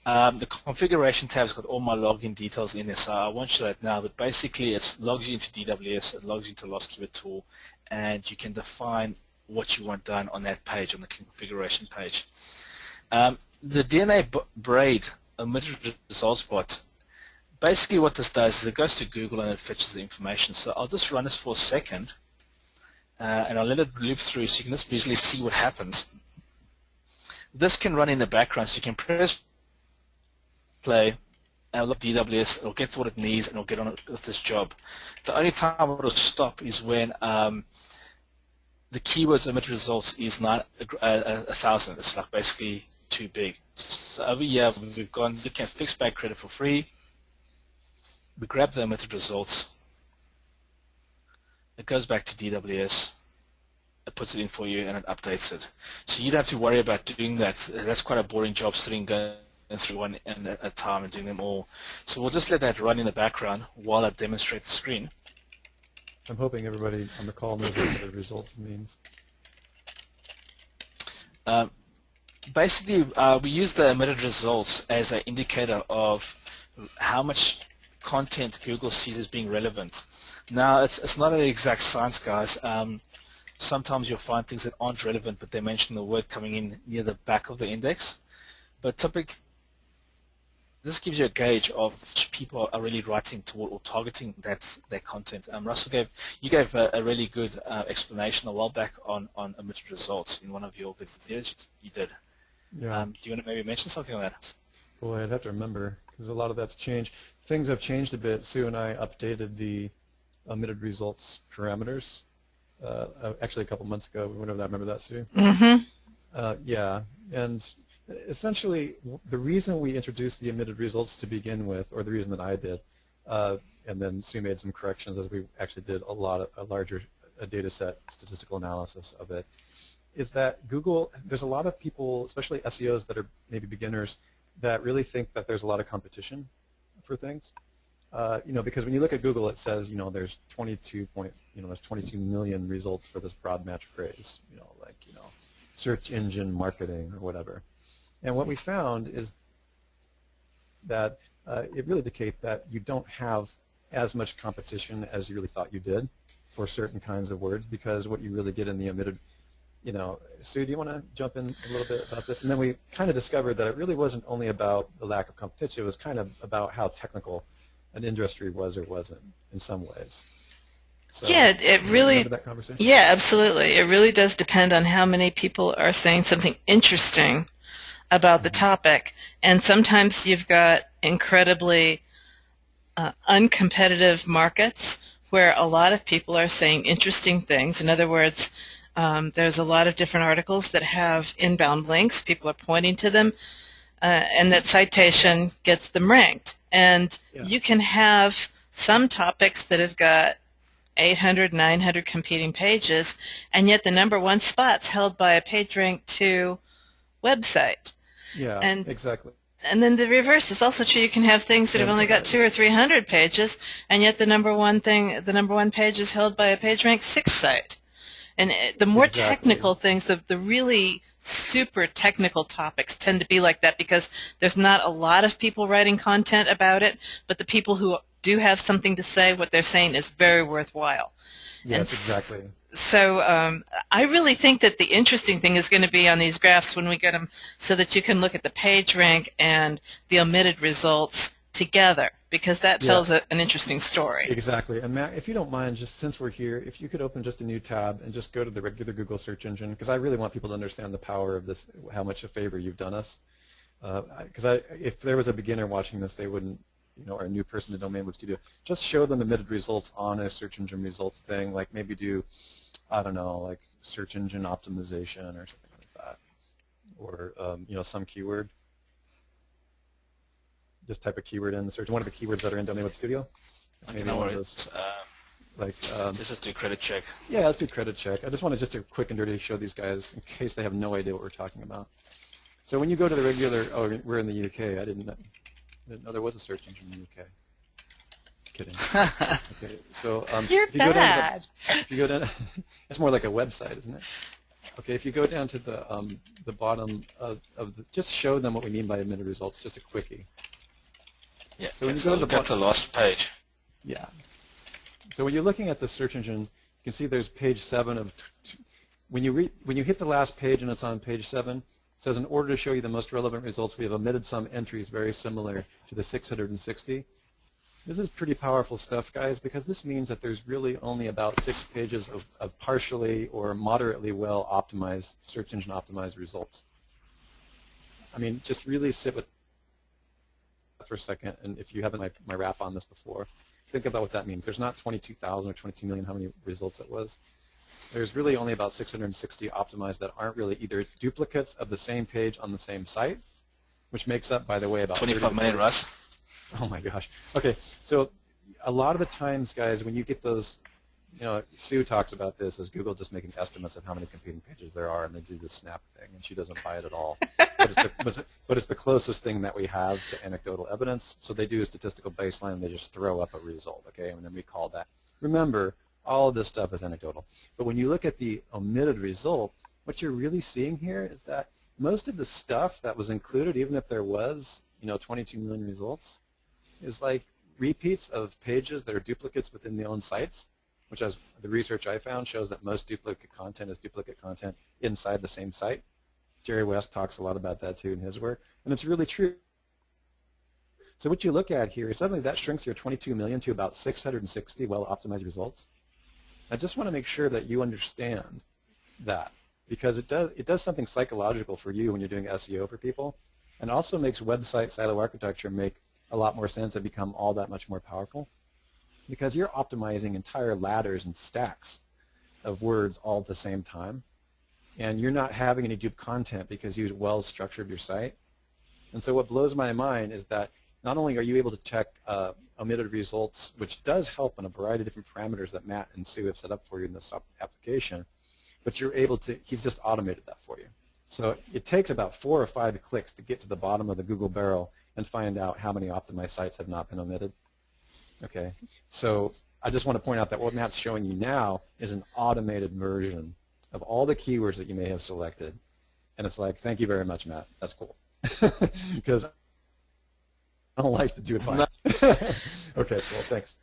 The configuration tab's got all my login details in there, so I won't show that now, but basically it logs you into DWS, it logs you into Lost Keyword Tool, and you can define what you want done on that page, on the configuration page. The Dna Braid omitted results bot, basically what this does is it goes to Google and it fetches the information. So I'll just run this for a second, and I'll let it loop through so you can just visually see what happens. This can run in the background, so you can press play, and look at DWS, it'll get what it needs, and it'll get on with this job. The only time it'll stop is when the keywords emit results is not 1,000. It's like basically too big. So over here, we've gone, you can fix back credit for free. We grab the emitted results. It goes back to DWS. it puts it in for you and it updates it. So you don't have to worry about doing that. That's quite a boring job sitting going through one at a time and doing them all. So we'll just let that run in the background while I demonstrate the screen. I'm hoping everybody on the call knows what the results means. Basically, we use the emitted results as an indicator of how much content Google sees as being relevant. Now, it's not an exact science, guys. Sometimes you'll find things that aren't relevant, but they mention the word coming in near the back of the index. But typically, this gives you a gauge of which people are really writing toward or targeting that content. Russell gave a really good explanation a while back on emitted results in one of your videos you did. Yeah. Do you want to maybe mention something on that? Boy, I'd have to remember because a lot of that's changed. Things have changed a bit. Sue and I updated the emitted results parameters actually a couple months ago. Whenever that, remember that, Sue? Mm-hmm. Yeah, and essentially the reason we introduced the emitted results to begin with, or the reason that I did, and then Sue made some corrections as we actually did a larger data set statistical analysis of it, is that Google, there's a lot of people, especially SEOs that are maybe beginners, that really think that there's a lot of competition for things. Because when you look at Google, it says, there's 22 million results for this broad match phrase, search engine marketing or whatever. And what we found is that it really indicates that you don't have as much competition as you really thought you did for certain kinds of words, because what you really get in the emitted, Sue, do you want to jump in a little bit about this? And then we kind of discovered that it really wasn't only about the lack of competition, it was kind of about how technical an industry was or wasn't in some ways. So, yeah, it really, remember that conversation? yeah, absolutely. It really does depend on how many people are saying something interesting about the topic. And sometimes you've got incredibly uncompetitive markets where a lot of people are saying interesting things. In other words, there's a lot of different articles that have inbound links. People are pointing to them, and that citation gets them ranked. And you can have some topics that have got 800, 900 competing pages, and yet the #1 spot's held by a PageRank 2 website. Yeah, and, exactly. And then the reverse is also true. You can have things that have only got 200 or 300 pages, and yet the #1 page is held by a PageRank 6 site. And the more technical things, the really super technical topics tend to be like that because there's not a lot of people writing content about it, but the people who do have something to say, what they're saying is very worthwhile. Yes, exactly. So I really think that the interesting thing is going to be on these graphs when we get them so that you can look at the PageRank and the omitted results together, because that tells an interesting story. Exactly. And Matt, if you don't mind, just since we're here, if you could open just a new tab and just go to the regular Google search engine, because I really want people to understand the power of this, how much a favor you've done us. Because if there was a beginner watching this, they wouldn't, or a new person to Domain Web Studio, just show them emitted results on a search engine results thing, like maybe do, I don't know, like search engine optimization or something like that, or some keyword. Just type a keyword in the search. One of the keywords that are in Domain Web Studio. Maybe no worries. This is do credit check. Yeah, let's do credit check. I just want to just a quick and dirty show these guys in case they have no idea what we're talking about. So when you go to the regular, we're in the UK. I didn't know there was a search engine in the UK. Kidding. Okay, so You're bad. If you go down, it's more like a website, isn't it? Okay, if you go down to the bottom of just show them what we mean by emitted results, just a quickie. Yeah, so when you go to the last page. Yeah. So when you're looking at the search engine, you can see there's page 7 of. When you hit the last page and it's on page 7, it says in order to show you the most relevant results, we have omitted some entries very similar to the 660. This is pretty powerful stuff, guys, because this means that there's really only about 6 pages of partially or moderately well optimized search engine optimized results. I mean, just really sit with that for a second, and if you haven't my wrap on this before, think about what that means. There's not 22,000 or 22 million, how many results it was. There's really only about 660 optimized that aren't really either duplicates of the same page on the same site, which makes up, by the way, about 25 million, Russ. Oh my gosh. Okay, so a lot of the times, guys, when you get those Sue talks about this as Google just making estimates of how many competing pages there are, and they do the snap thing, and she doesn't buy it at all. But it's the closest thing that we have to anecdotal evidence. So they do a statistical baseline, and they just throw up a result, okay, and then we call that. Remember, all of this stuff is anecdotal. But when you look at the omitted result, what you're really seeing here is that most of the stuff that was included, even if there was, 22 million results, is like repeats of pages that are duplicates within the own sites, which, as the research I found, shows that most duplicate content is duplicate content inside the same site. Jerry West talks a lot about that too in his work, and it's really true. So what you look at here, suddenly that shrinks your 22 million to about 660 well-optimized results. I just want to make sure that you understand that, because it does something psychological for you when you're doing SEO for people, and also makes website silo architecture make a lot more sense and become all that much more powerful, because you're optimizing entire ladders and stacks of words all at the same time, and you're not having any dupe content because you've well structured your site. And so what blows my mind is that not only are you able to check omitted results, which does help in a variety of different parameters that Matt and Sue have set up for you in this application, but you're able to, he's just automated that for you. So it takes about 4 or 5 clicks to get to the bottom of the Google barrel and find out how many optimized sites have not been omitted. Okay, so I just want to point out that what Matt's showing you now is an automated version of all the keywords that you may have selected. And it's like, thank you very much, Matt. That's cool. Because I don't like to do it fine. Okay, cool, thanks.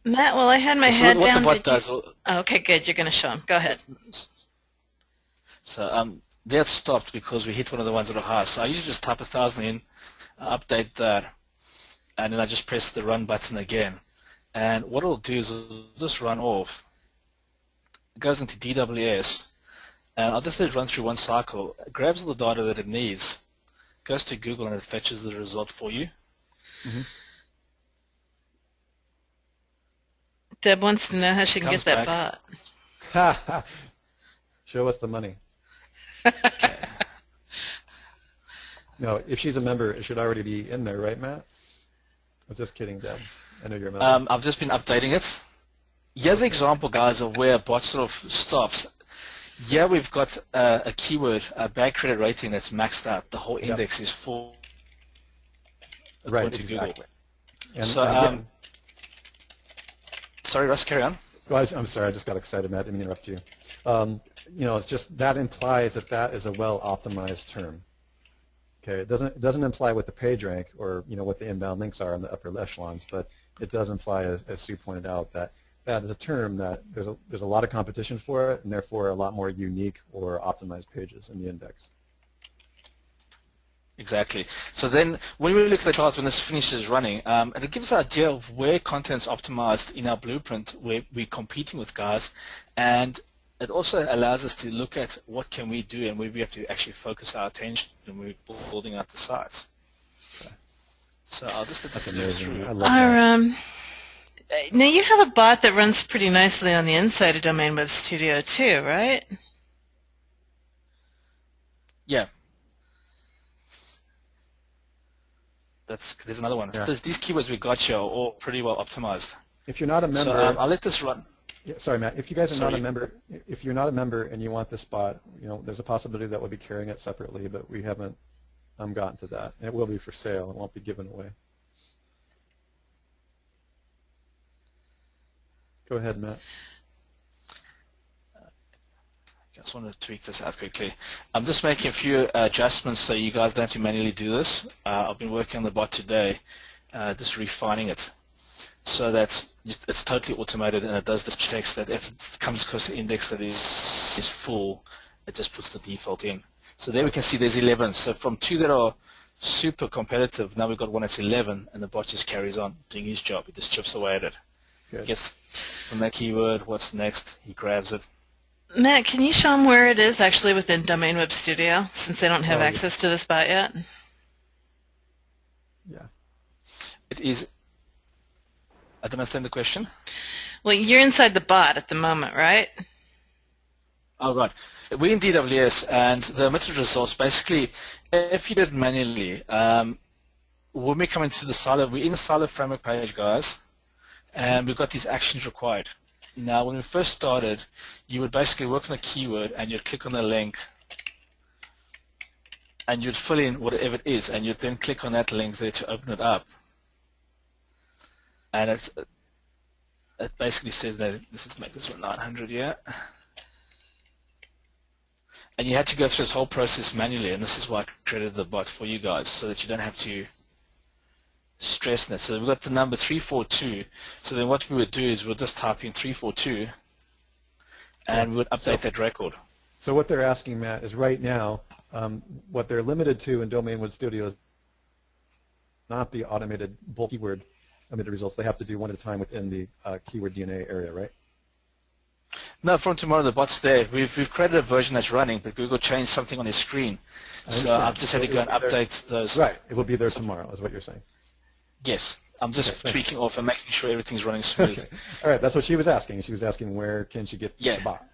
Matt, well, I had my head what down. The bot does, okay, good. You're going to show him. Go ahead. So that stopped because we hit one of the ones that are high. So I usually just type 1,000 in, update that, and then I just press the run button again. And what it'll do is it'll just run off. It goes into DWS, and I'll just let it run through one cycle. It grabs all the data that it needs, goes to Google, and it fetches the result for you. Mm-hmm. Deb wants to know how she can get that bot. Show us the money. Okay. No, if she's a member, it should already be in there, right, Matt? I was just kidding, Deb. I know you're a member. I've just been updating it. Here's an example, guys, of where a bot sort of stops. Yeah, we've got a keyword, a bad credit rating that's maxed out. The whole index is full. Right, exactly. Google. And, so, sorry, Russ, carry on. Well, I'm sorry, I just got excited, Matt. I didn't interrupt you. It's just that implies that that is a well-optimized term. Okay, it doesn't imply what the page rank or what the inbound links are in the upper echelons, but it does imply, as Sue pointed out, that that is a term that there's a lot of competition for it, and therefore a lot more unique or optimized pages in the index. Exactly. So then when we look at the chart when this finishes running, it gives us an idea of where content's optimized in our blueprint, where we're competing with guys, and it also allows us to look at what can we do and where we have to actually focus our attention when we're building out the sites. Okay. So I'll just let this go through. I love that. Now you have a bot that runs pretty nicely on the inside of Domain Web Studio too, right? Yeah. There's another one. Yeah. These keywords we got here are all pretty well optimized. If you're not a member, so I'll let this run. Yeah, sorry, Matt. If you guys are not a member, if you're not a member and you want this bot, there's a possibility that we'll be carrying it separately, but we haven't gotten to that. And it will be for sale. It won't be given away. Go ahead, Matt. I just want to tweak this out quickly. I'm just making a few adjustments so you guys don't have to manually do this. I've been working on the bot today, just refining it so that it's totally automated, and it does the checks that if it comes across the index that is full, it just puts the default in. So there we can see there's 11. So from 2 that are super competitive, now we've got one that's 11, and the bot just carries on doing his job. He just chips away at it. Good. Gets from that keyword, what's next, he grabs it. Matt, can you show them where it is actually within Domain Web Studio, since they don't have access to this bot yet? Yeah. It is. I don't understand the question. Well, you're inside the bot at the moment, right? Oh, right. We're in DWS, and the omitted results, basically, if you did it manually, when we come into the silo, we're in the silo framework page, guys, and we've got these actions required. Now, when we first started, you would basically work on a keyword and you'd click on the link and you'd fill in whatever it is, and you'd then click on that link there to open it up. And it basically says that let's make this one 900, yeah. And you had to go through this whole process manually, and this is why I created the bot for you guys, so that you don't have to stress that. So we've got the number 342. So then what we would do is we'll just type in 342, and we would update that record. So what they're asking, Matt, is right now, what they're limited to in Domain Studio is not the automated bulk keyword emitted results. They have to do one at a time within the keyword DNA area, right? No, from tomorrow the bot's there. We've created a version that's running, but Google changed something on his screen. So I've just had to go and update those. Right, it will be there tomorrow, is what you're saying. Yes, I'm just tweaking off and making sure everything's running smooth. Okay. All right, that's what she was asking. She was asking where can she get the bot.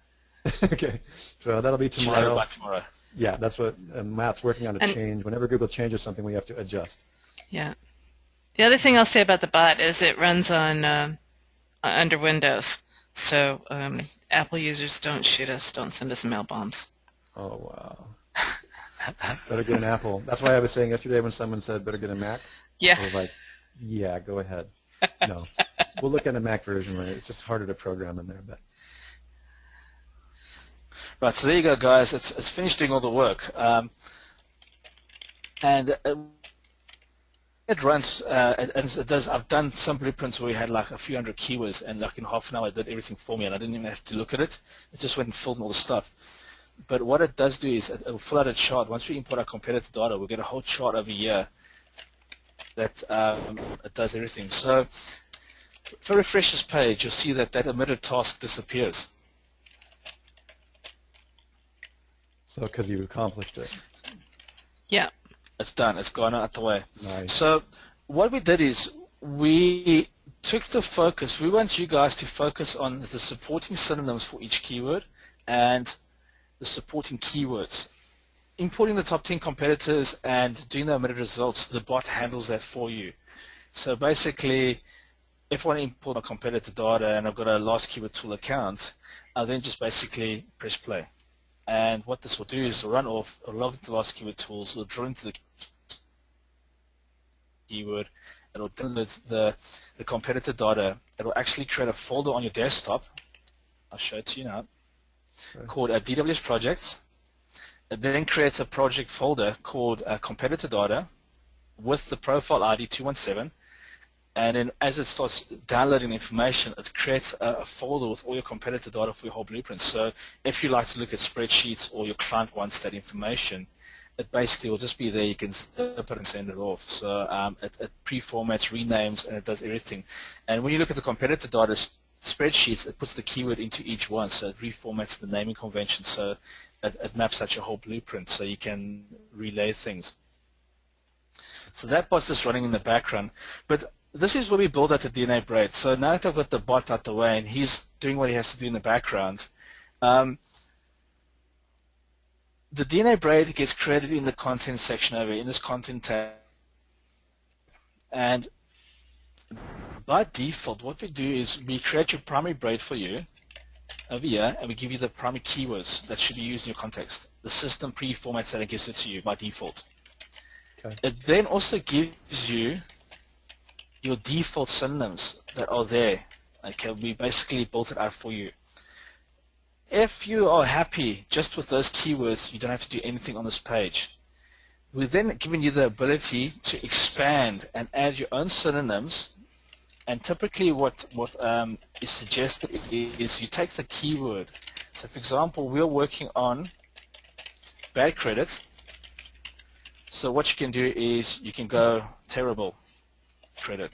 Okay, so that'll be tomorrow. She'll have it by tomorrow. Yeah, that's what Matt's working on to change. Whenever Google changes something, we have to adjust. Yeah. The other thing I'll say about the bot is it runs on under Windows. So Apple users, don't shoot us, don't send us mail bombs. Oh, wow. Better get an Apple. That's why I was saying yesterday when someone said better get a Mac. Yeah. I was like, yeah, go ahead. No. We'll look at a Mac version, right? It's just harder to program in there. But right, so there you go, guys. It's finished doing all the work. And it runs, and it does. I've done some blueprints where we had like a few hundred keywords, and like in half an hour it did everything for me, and I didn't even have to look at it. It just went and filled in all the stuff. But what it does do is it will fill out a chart. Once we import our competitor data, we'll get a whole chart over here that it does everything. So if I refresh this page, you'll see that that omitted task disappears. so because you accomplished it. Yeah. It's done. It's gone out the way. Nice. So what we did is we took the focus. We want you guys to focus on the supporting synonyms for each keyword and the supporting keywords. Importing the top 10 competitors and doing the omitted results, the bot handles that for you. So basically, if I want to import my competitor data and I've got a last keyword tool account, I'll then just basically press play. And what this will do is run off, log into the last keyword tools, it'll drill into the keyword, it'll download the competitor data, it'll actually create a folder on your desktop, I'll show it to you now, called DWS projects. It then creates a project folder called competitor data with the profile ID 217, and then as it starts downloading information, it creates a folder with all your competitor data for your whole blueprint. So if you like to look at spreadsheets or your client wants that information, it basically will just be there. You can zip it and send it off. So it pre-formats, renames, and it does everything. And when you look at the competitor data spreadsheets, it puts the keyword into each one. So it reformats the naming convention. So it maps out your whole blueprint so you can relay things. So that bot's just running in the background. But this is where we build out the Dna Braid. So now that I've got the bot out the way and he's doing what he has to do in the background, the Dna Braid gets created in the content section over here, in this content tab. And by default, what we do is we create your primary braid for you over here, and we give you the primary keywords that should be used in your context. The system pre-formats that and gives it to you by default. Okay. It then also gives you your default synonyms that are there. Okay, we basically built it out for you. If you are happy just with those keywords, you don't have to do anything on this page. We've then given you the ability to expand and add your own synonyms. And typically what is suggested is you take the keyword. So for example, we're working on bad credit. So what you can do is you can go terrible credit,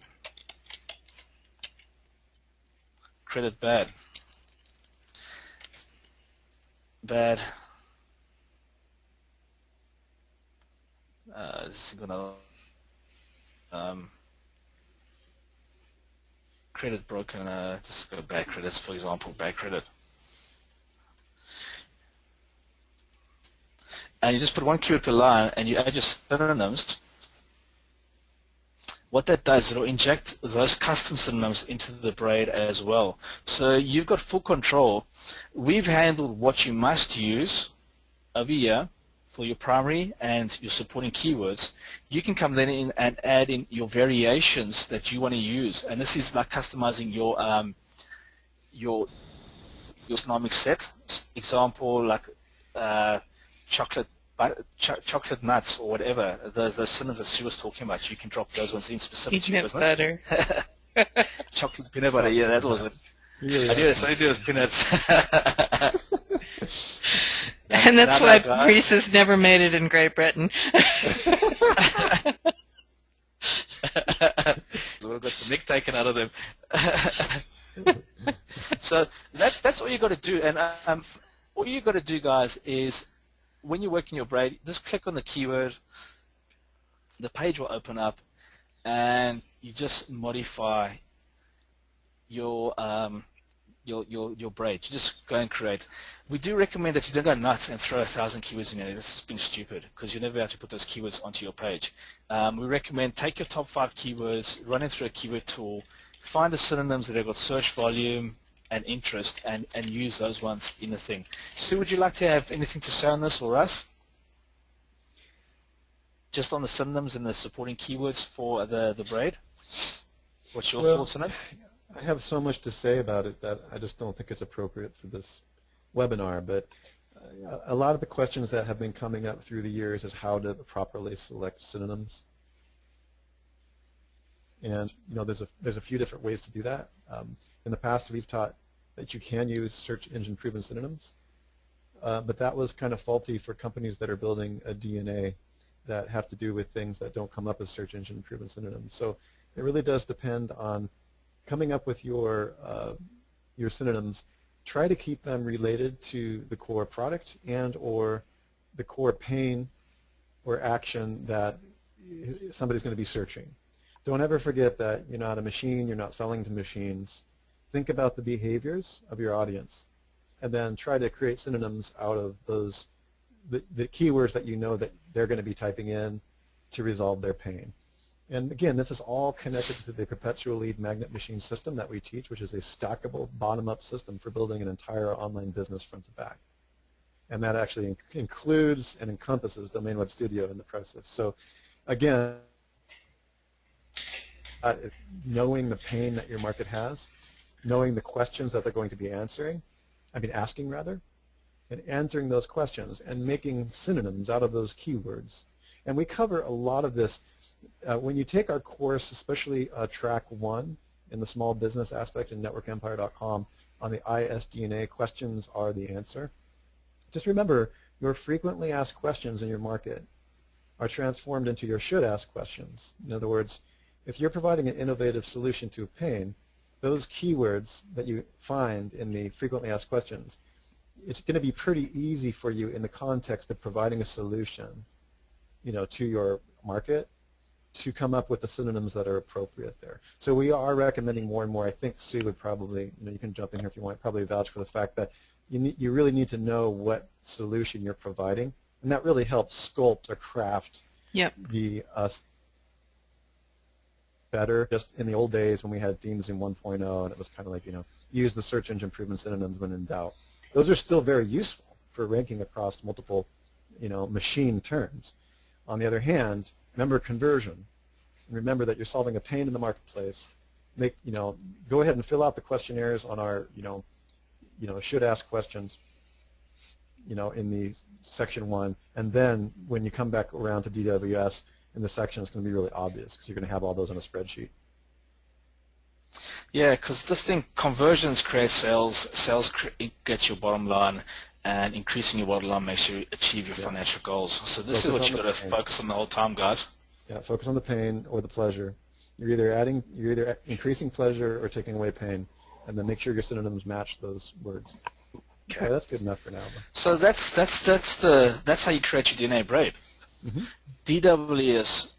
credit bad, bad, this is gonna credit broken, just go bad credits, for example, bad credit. And you just put one keyword per line and you add your synonyms. what that does, it'll inject those custom synonyms into the braid as well. So you've got full control. We've handled what you must use over here for your primary and your supporting keywords. You can come then in and add in your variations that you want to use, and this is like customizing your synonymic set. Example, like chocolate nuts or whatever, those synonyms that Sue was talking about. You can drop those ones in specific to your business. Peanut butter. Chocolate peanut butter, yeah, that was it. Really I knew it, so I knew it was peanuts. And that's why Reese's never made it in Great Britain. So we've got the nick taken out of them. So that's all you got to do. And all you got to do, guys, is when you're working your braid, just click on the keyword. The page will open up, and you just modify your braid. You just go and create. We do recommend that you don't go nuts and throw 1,000 keywords in there. This has been stupid because you'll never be able to put those keywords onto your page. We recommend take your top 5 keywords, run it through a keyword tool, find the synonyms that have got search volume and interest, and use those ones in the thing. Sue, would you like to have anything to say on this, or Russ? Just on the synonyms and the supporting keywords for the braid? What's your thoughts on it? I have so much to say about it that I just don't think it's appropriate for this webinar, but a lot of the questions that have been coming up through the years is how to properly select synonyms. And there's a few different ways to do that. In the past, we've taught that you can use search engine proven synonyms, but that was kind of faulty for companies that are building a DNA that have to do with things that don't come up as search engine proven synonyms. So it really does depend on coming up with your synonyms. Try to keep them related to the core product and or the core pain or action that somebody's going to be searching. Don't ever forget that you're not a machine, you're not selling to machines. Think about the behaviors of your audience, and then try to create synonyms out of those, the keywords that you know that they're going to be typing in to resolve their pain. And again, this is all connected to the perpetual lead magnet machine system that we teach, which is a stackable bottom-up system for building an entire online business front to back. And that actually includes and encompasses Domain Web Studio in the process. So again, knowing the pain that your market has, knowing the questions that they're going to be asking rather, and answering those questions and making synonyms out of those keywords. And we cover a lot of this. When you take our course, especially track 1 in the small business aspect in networkempire.com on the ISDNA, questions are the answer. Just remember, your frequently asked questions in your market are transformed into your should ask questions. In other words, if you're providing an innovative solution to a pain, those keywords that you find in the frequently asked questions, it's going to be pretty easy for you in the context of providing a solution, to your market, to come up with the synonyms that are appropriate there. So we are recommending more and more. I think Sue would probably, you can jump in here if you want, probably vouch for the fact that you really need to know what solution you're providing, and that really helps sculpt or craft the better. Just in the old days when we had themes in 1.0, and it was kind of like, use the search engine improvement synonyms when in doubt. Those are still very useful for ranking across multiple, machine terms. On the other hand, remember conversion. Remember that you're solving a pain in the marketplace. Go ahead and fill out the questionnaires on our, should ask questions, in the section 1, and then when you come back around to DWS in the section, it's going to be really obvious because you're going to have all those on a spreadsheet. Yeah, because this thing, conversions create sales, sales gets your bottom line, and increasing your bottom line makes you achieve your financial goals. So this is what you've got to focus on the whole time, guys. Yeah, focus on the pain or the pleasure. You're either increasing pleasure or taking away pain, and then make sure your synonyms match those words. Okay, that's good enough for now. So that's how you create your Dna Braid. Mm-hmm. DWS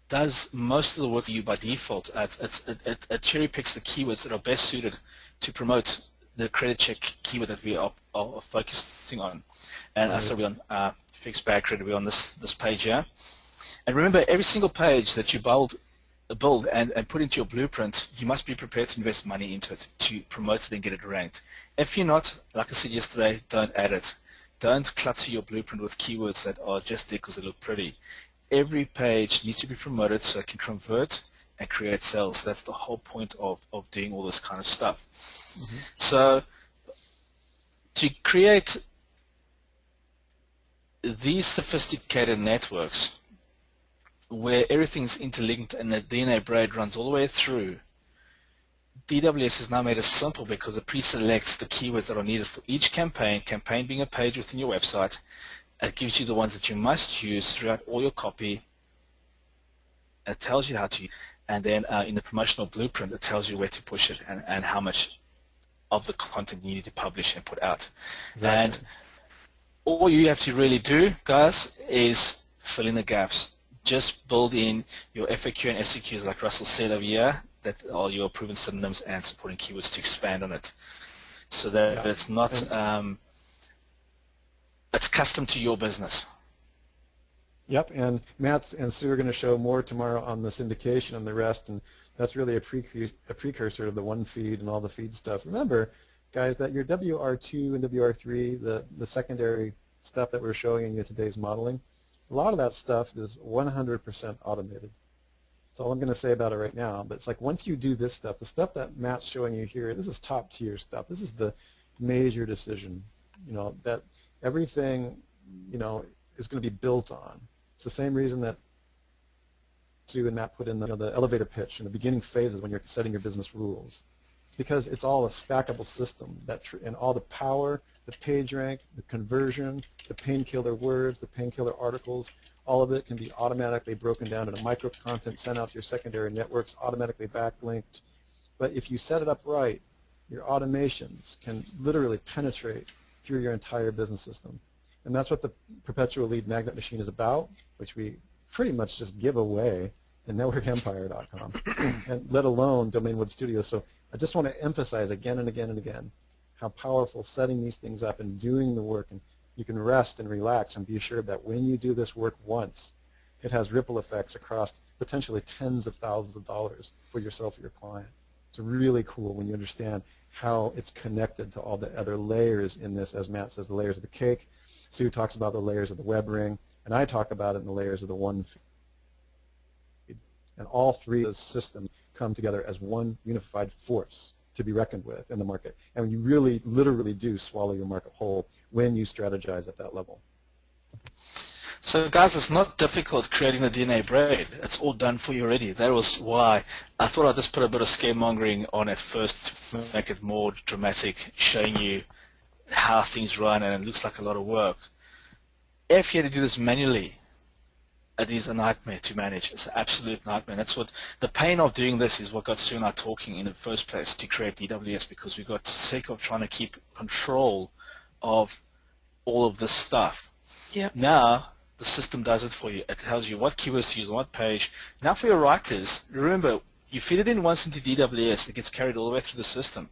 does most of the work for you by default. It cherry picks the keywords that are best suited to promote the credit check keyword that we are focusing on. And so we're on fixed bag credit. We're on this page here. And remember, every single page that you build and put into your blueprint, you must be prepared to invest money into it to promote it and get it ranked. If you're not, like I said yesterday, don't add it. Don't clutter your blueprint with keywords that are just there because they look pretty. Every page needs to be promoted so it can convert and create sales. That's the whole point of doing all this kind of stuff. Mm-hmm. So to create these sophisticated networks where everything's interlinked and the DNA braid runs all the way through, DWS has now made it simple because it pre-selects the keywords that are needed for each campaign being a page within your website. It gives you the ones that you must use throughout all your copy. It tells you how to, and then in the promotional blueprint, it tells you where to push it and how much of the content you need to publish and put out. Exactly. And all you have to really do, guys, is fill in the gaps. Just build in your FAQ and SEQs like Russell said over here, that are your proven synonyms and supporting keywords to expand on it, so that it's not it's custom to your business. Yep, and Matt and Sue are going to show more tomorrow on the syndication and the rest, and that's really a precursor to the one feed and all the feed stuff. Remember, guys, that your WR2 and WR3, the secondary stuff that we're showing in you today's modeling, a lot of that stuff is 100% automated. That's all I'm going to say about it right now. But it's like once you do this stuff, the stuff that Matt's showing you here, this is top tier stuff. This is the major decision, that everything, is going to be built on. It's the same reason that Sue and Matt put in the elevator pitch in the beginning phases when you're setting your business rules. It's because it's all a stackable system and all the power, the page rank, the conversion, the painkiller words, the painkiller articles, all of it can be automatically broken down into micro content, sent out to your secondary networks, automatically backlinked. But if you set it up right, your automations can literally penetrate through your entire business system. And that's what the perpetual lead magnet machine is about, which we pretty much just give away in networkempire.com, and let alone Domain Web Studio. So I just want to emphasize again and again and again how powerful setting these things up and doing the work, and you can rest and relax and be assured that when you do this work once, it has ripple effects across potentially tens of thousands of dollars for yourself or your client. It's really cool when you understand how it's connected to all the other layers in this, as Matt says, the layers of the cake. Sue talks about the layers of the web ring, and I talk about it in the layers of the one feed. And all three of those systems come together as one unified force to be reckoned with in the market. And you really, literally do swallow your market whole when you strategize at that level. So guys, it's not difficult creating the DNA braid. It's all done for you already. That was why I thought I'd just put a bit of scaremongering on it first to make it more dramatic, showing you how things run, and it looks like a lot of work. If you had to do this manually, it is a nightmare to manage. It's an absolute nightmare. That's what the pain of doing this is what got Sue and I talking in the first place to create DWS, because we got sick of trying to keep control of all of this stuff. Yep. Now the system does it for you. It tells you what keywords to use on what page. Now for your writers, remember, you feed it in once into DWS, it gets carried all the way through the system.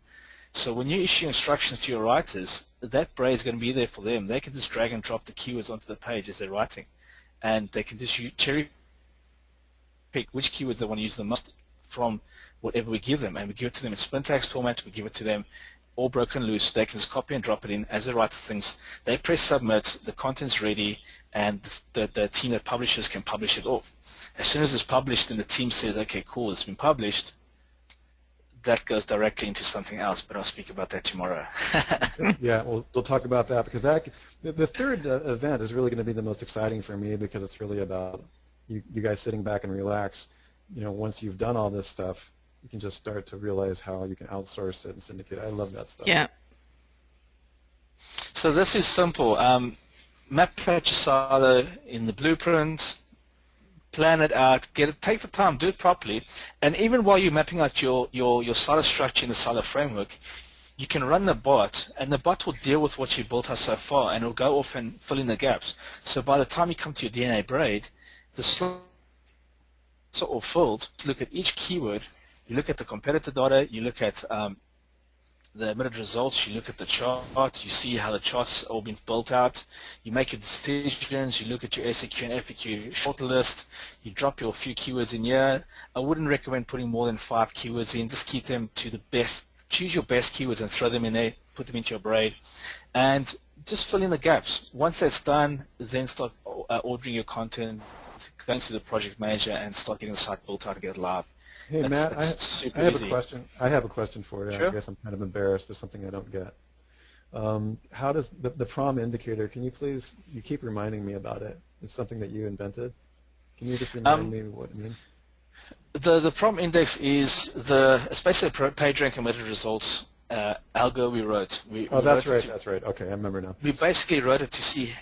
So when you issue instructions to your writers, that braid is going to be there for them. They can just drag and drop the keywords onto the page as they're writing, and they can just cherry pick which keywords they want to use the most from whatever we give them, and we give it to them in syntax format. We give it to them all broken loose. They can just copy and drop it in as they write things. They press submit, the content's ready, and the team that publishes can publish it off. As soon as it's published and the team says, okay, cool, it's been published, that goes directly into something else, but I'll speak about that tomorrow. Yeah, we'll talk about that, because the third event is really going to be the most exciting for me, because it's really about you guys sitting back and relax. Once you've done all this stuff, you can just start to realize how you can outsource it and syndicate. I love that stuff. Yeah. So this is simple. Map out your silo in the blueprint, plan it out, take the time, do it properly, and even while you're mapping out your silo structure in the silo framework, you can run the bot, and the bot will deal with what you built out so far, and it'll go off and fill in the gaps. So by the time you come to your DNA braid, the slots are all filled. Look at each keyword, you look at the competitor data, you look at the omitted results, you look at the chart, you see how the chart's all been built out, you make your decisions, you look at your SEQ and FAQ shortlist, you drop your few keywords in here. I wouldn't recommend putting more than 5 keywords in, just keep them to the best, choose your best keywords and throw them in there, put them into your braid, and just fill in the gaps. Once that's done, then start ordering your content, go into the project manager and start getting the site built out and get it live. Hey, Matt, I have a question. I have a question for you. Sure. I guess I'm kind of embarrassed. There's something I don't get. How does the prom indicator, can you please, you keep reminding me about it. It's something that you invented. Can you just remind me what it means? The prom index is it's basically a page rank omitted results algo we wrote. That's right. Okay, I remember now. We basically wrote it to see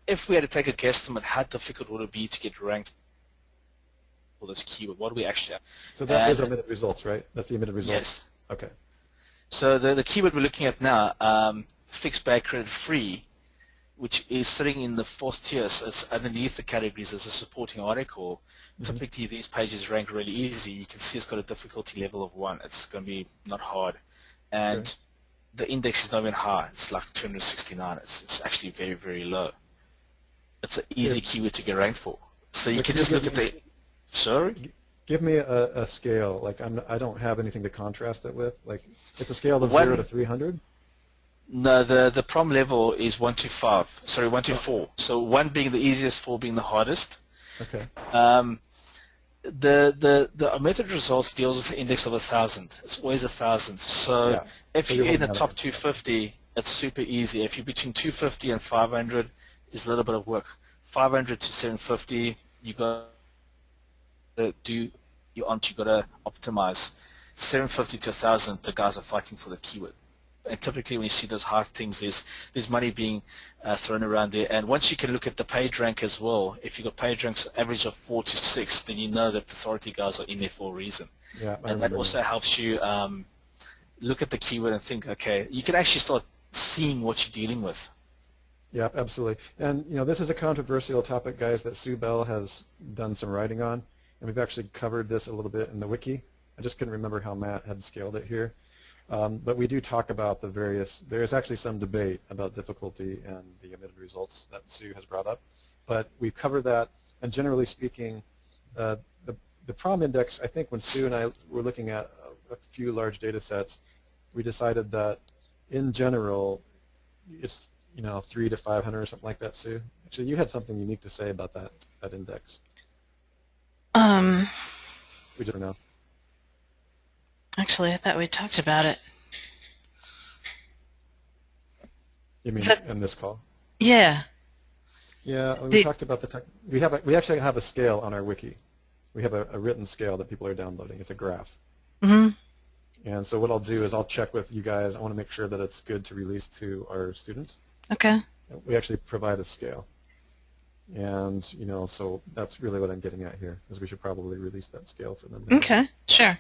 if we had to take a guesstimate, how difficult would it be to get ranked for this keyword. What do we actually have? So that is omitted results, right? That's the omitted results? Yes. Okay. So the keyword we're looking at now, fixed bag credit free, which is sitting in the 4th tier, so it's underneath the categories as a supporting article. Typically these pages rank really easy. You can see it's got a difficulty level of 1. It's going to be not hard. And the index is not even high. It's like 269. It's actually very, very low. It's an easy keyword to get ranked for. So you can just look at the... Sorry? Give me a scale. Like I don't have anything to contrast it with. Like it's a scale of 0 to 300. No, the prom level is 1 to 5. Sorry, 1 to 4. So 1 being the easiest, 4 being the hardest. Okay. The omitted results deals with the index of 1,000. It's always 1,000. So if you're in the top 250, it's super easy. If you're between 250 and 500, it's a little bit of work. 500 to 750, you got to do you got to optimize. 750 to 1,000, the guys are fighting for the keyword. And typically when you see those hard things, there's money being thrown around there. And once you can look at the page rank as well, if you've got page ranks average of 4 to 6, then you know that the authority guys are in there for a reason. Yeah, and that also helps you look at the keyword and think, okay, you can actually start seeing what you're dealing with. Yeah, absolutely. And this is a controversial topic, guys, that Sue Bell has done some writing on, and we've actually covered this a little bit in the wiki. I just couldn't remember how Matt had scaled it here. But we do talk about the various, there's actually some debate about difficulty and the omitted results that Sue has brought up. But we've covered that, and generally speaking, the prom index, I think when Sue and I were looking at a few large data sets, we decided that in general, it's 3 to 500 or something like that, Sue. Actually, you had something unique to say about that index. We don't know. Actually, I thought we talked about it. You mean in this call? Yeah. Yeah, we talked about the we actually have a scale on our wiki. We have a written scale that people are downloading. It's a graph. Mm-hmm. And so what I'll do is I'll check with you guys. I want to make sure that it's good to release to our students. Okay. We actually provide a scale. And, so that's really what I'm getting at here, is we should probably release that scale for them. Okay, sure.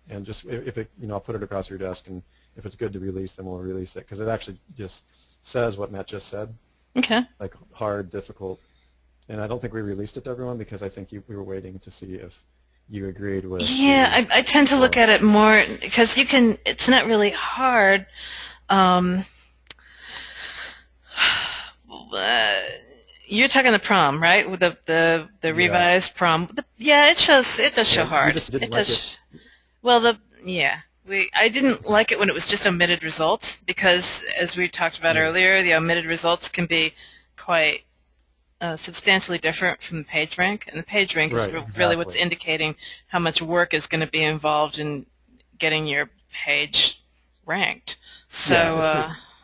And just if it, I'll put it across your desk, and if it's good to release, then we'll release it, because it actually just says what Matt just said. Okay. Like hard, difficult. And I don't think we released it to everyone because I think we were waiting to see if you agreed with. Yeah, I tend to look at it more because it's not really hard. You're talking the prom, right? With the revised prom. Yeah, it does show hard. It does. Well, I didn't like it when it was just omitted results because, as we talked about earlier, the omitted results can be quite substantially different from the page rank, and the page rank is really what's indicating how much work is going to be involved in getting your page ranked. So,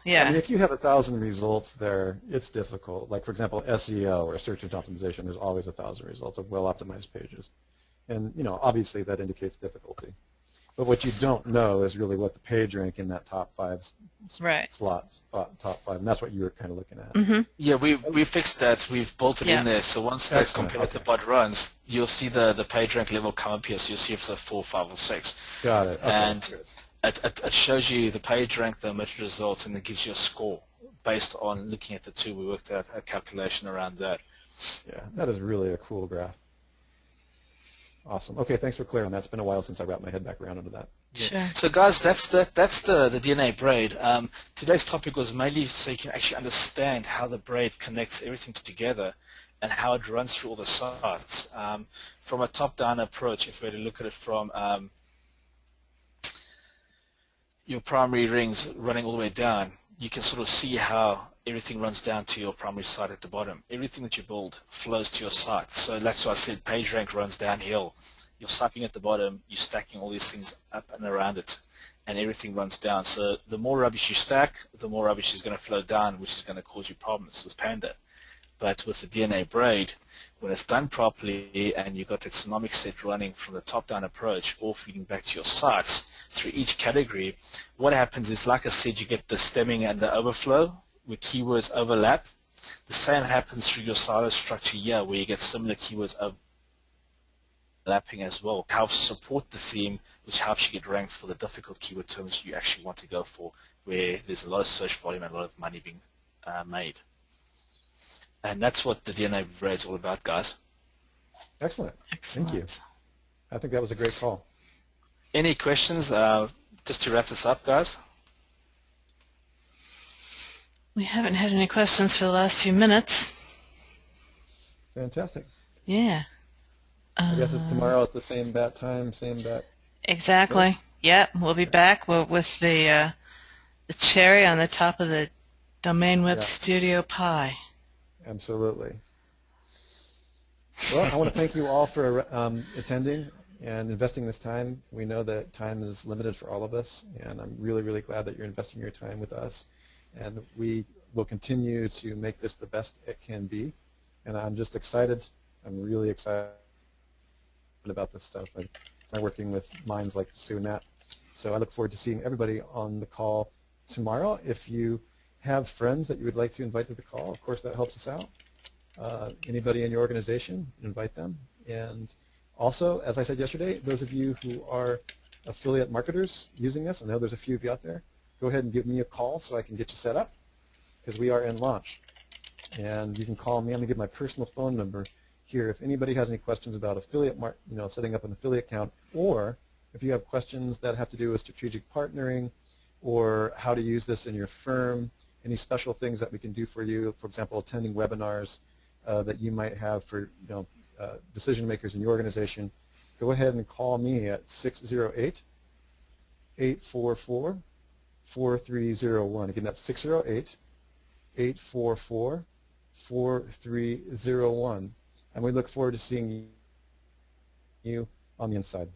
I mean, if you have 1,000 results there, it's difficult. Like, for example, SEO or search engine optimization, there's always 1,000 results of well-optimized pages. And, obviously that indicates difficulty. But what you don't know is really what the page rank in that top 5 slots, top 5, and that's what you were kind of looking at. Mm-hmm. Yeah, we fixed that. We've built it in there. So once that competitive bot runs, you'll see the page rank level come up here. So you'll see if it's a 4, 5, or 6. Got it. Okay, and it shows you the page rank, the omitted results, and it gives you a score based on looking at the two. We worked out a calculation around that. Yeah, that is really a cool graph. Awesome. Okay, thanks for clearing on that. It's been a while since I wrapped my head back around into that. Sure. So guys, that's the DNA braid. Today's topic was mainly so you can actually understand how the braid connects everything together and how it runs through all the sites. From a top-down approach, if we were to look at it from your primary rings running all the way down, you can sort of see how everything runs down to your primary site at the bottom. Everything that you build flows to your site. So that's why I said PageRank runs downhill. You're sucking at the bottom, you're stacking all these things up and around it, and everything runs down. So the more rubbish you stack, the more rubbish is going to flow down, which is going to cause you problems with Panda. But with the DNA braid, when it's done properly and you've got that tsunomic set running from the top-down approach, all feeding back to your sites through each category, what happens is, like I said, you get the stemming and the overflow where keywords overlap. The same happens through your silo structure here, where you get similar keywords overlapping as well. It helps support the theme, which helps you get ranked for the difficult keyword terms you actually want to go for, where there's a lot of search volume and a lot of money being made. And that's what the DNA braid is all about, guys. Excellent. Excellent. Thank you. I think that was a great call. Any questions, just to wrap this up, guys? We haven't had any questions for the last few minutes. Fantastic. Yeah. I guess it's tomorrow at the same bat time, same bat. Exactly. Yep. We'll be back with the cherry on the top of the Domain Web Studio pie. Absolutely. Well, I want to thank you all for attending and investing this time. We know that time is limited for all of us, and I'm really, really glad that you're investing your time with us. And we will continue to make this the best it can be. And I'm just excited. I'm really excited about this stuff. I'm working with minds like Sue and Matt. So I look forward to seeing everybody on the call tomorrow. If you have friends that you would like to invite to the call, of course that helps us out. Anybody in your organization, invite them. And also, as I said yesterday, those of you who are affiliate marketers using this, I know there's a few of you out there, go ahead and give me a call so I can get you set up, because we are in launch. And you can call me. I'm going to give my personal phone number here. If anybody has any questions about affiliate, setting up an affiliate account, or if you have questions that have to do with strategic partnering or how to use this in your firm, any special things that we can do for you, for example, attending webinars that you might have for decision makers in your organization, go ahead and call me at 608-844-4301. Again, that's 608-844-4301. And we look forward to seeing you on the inside.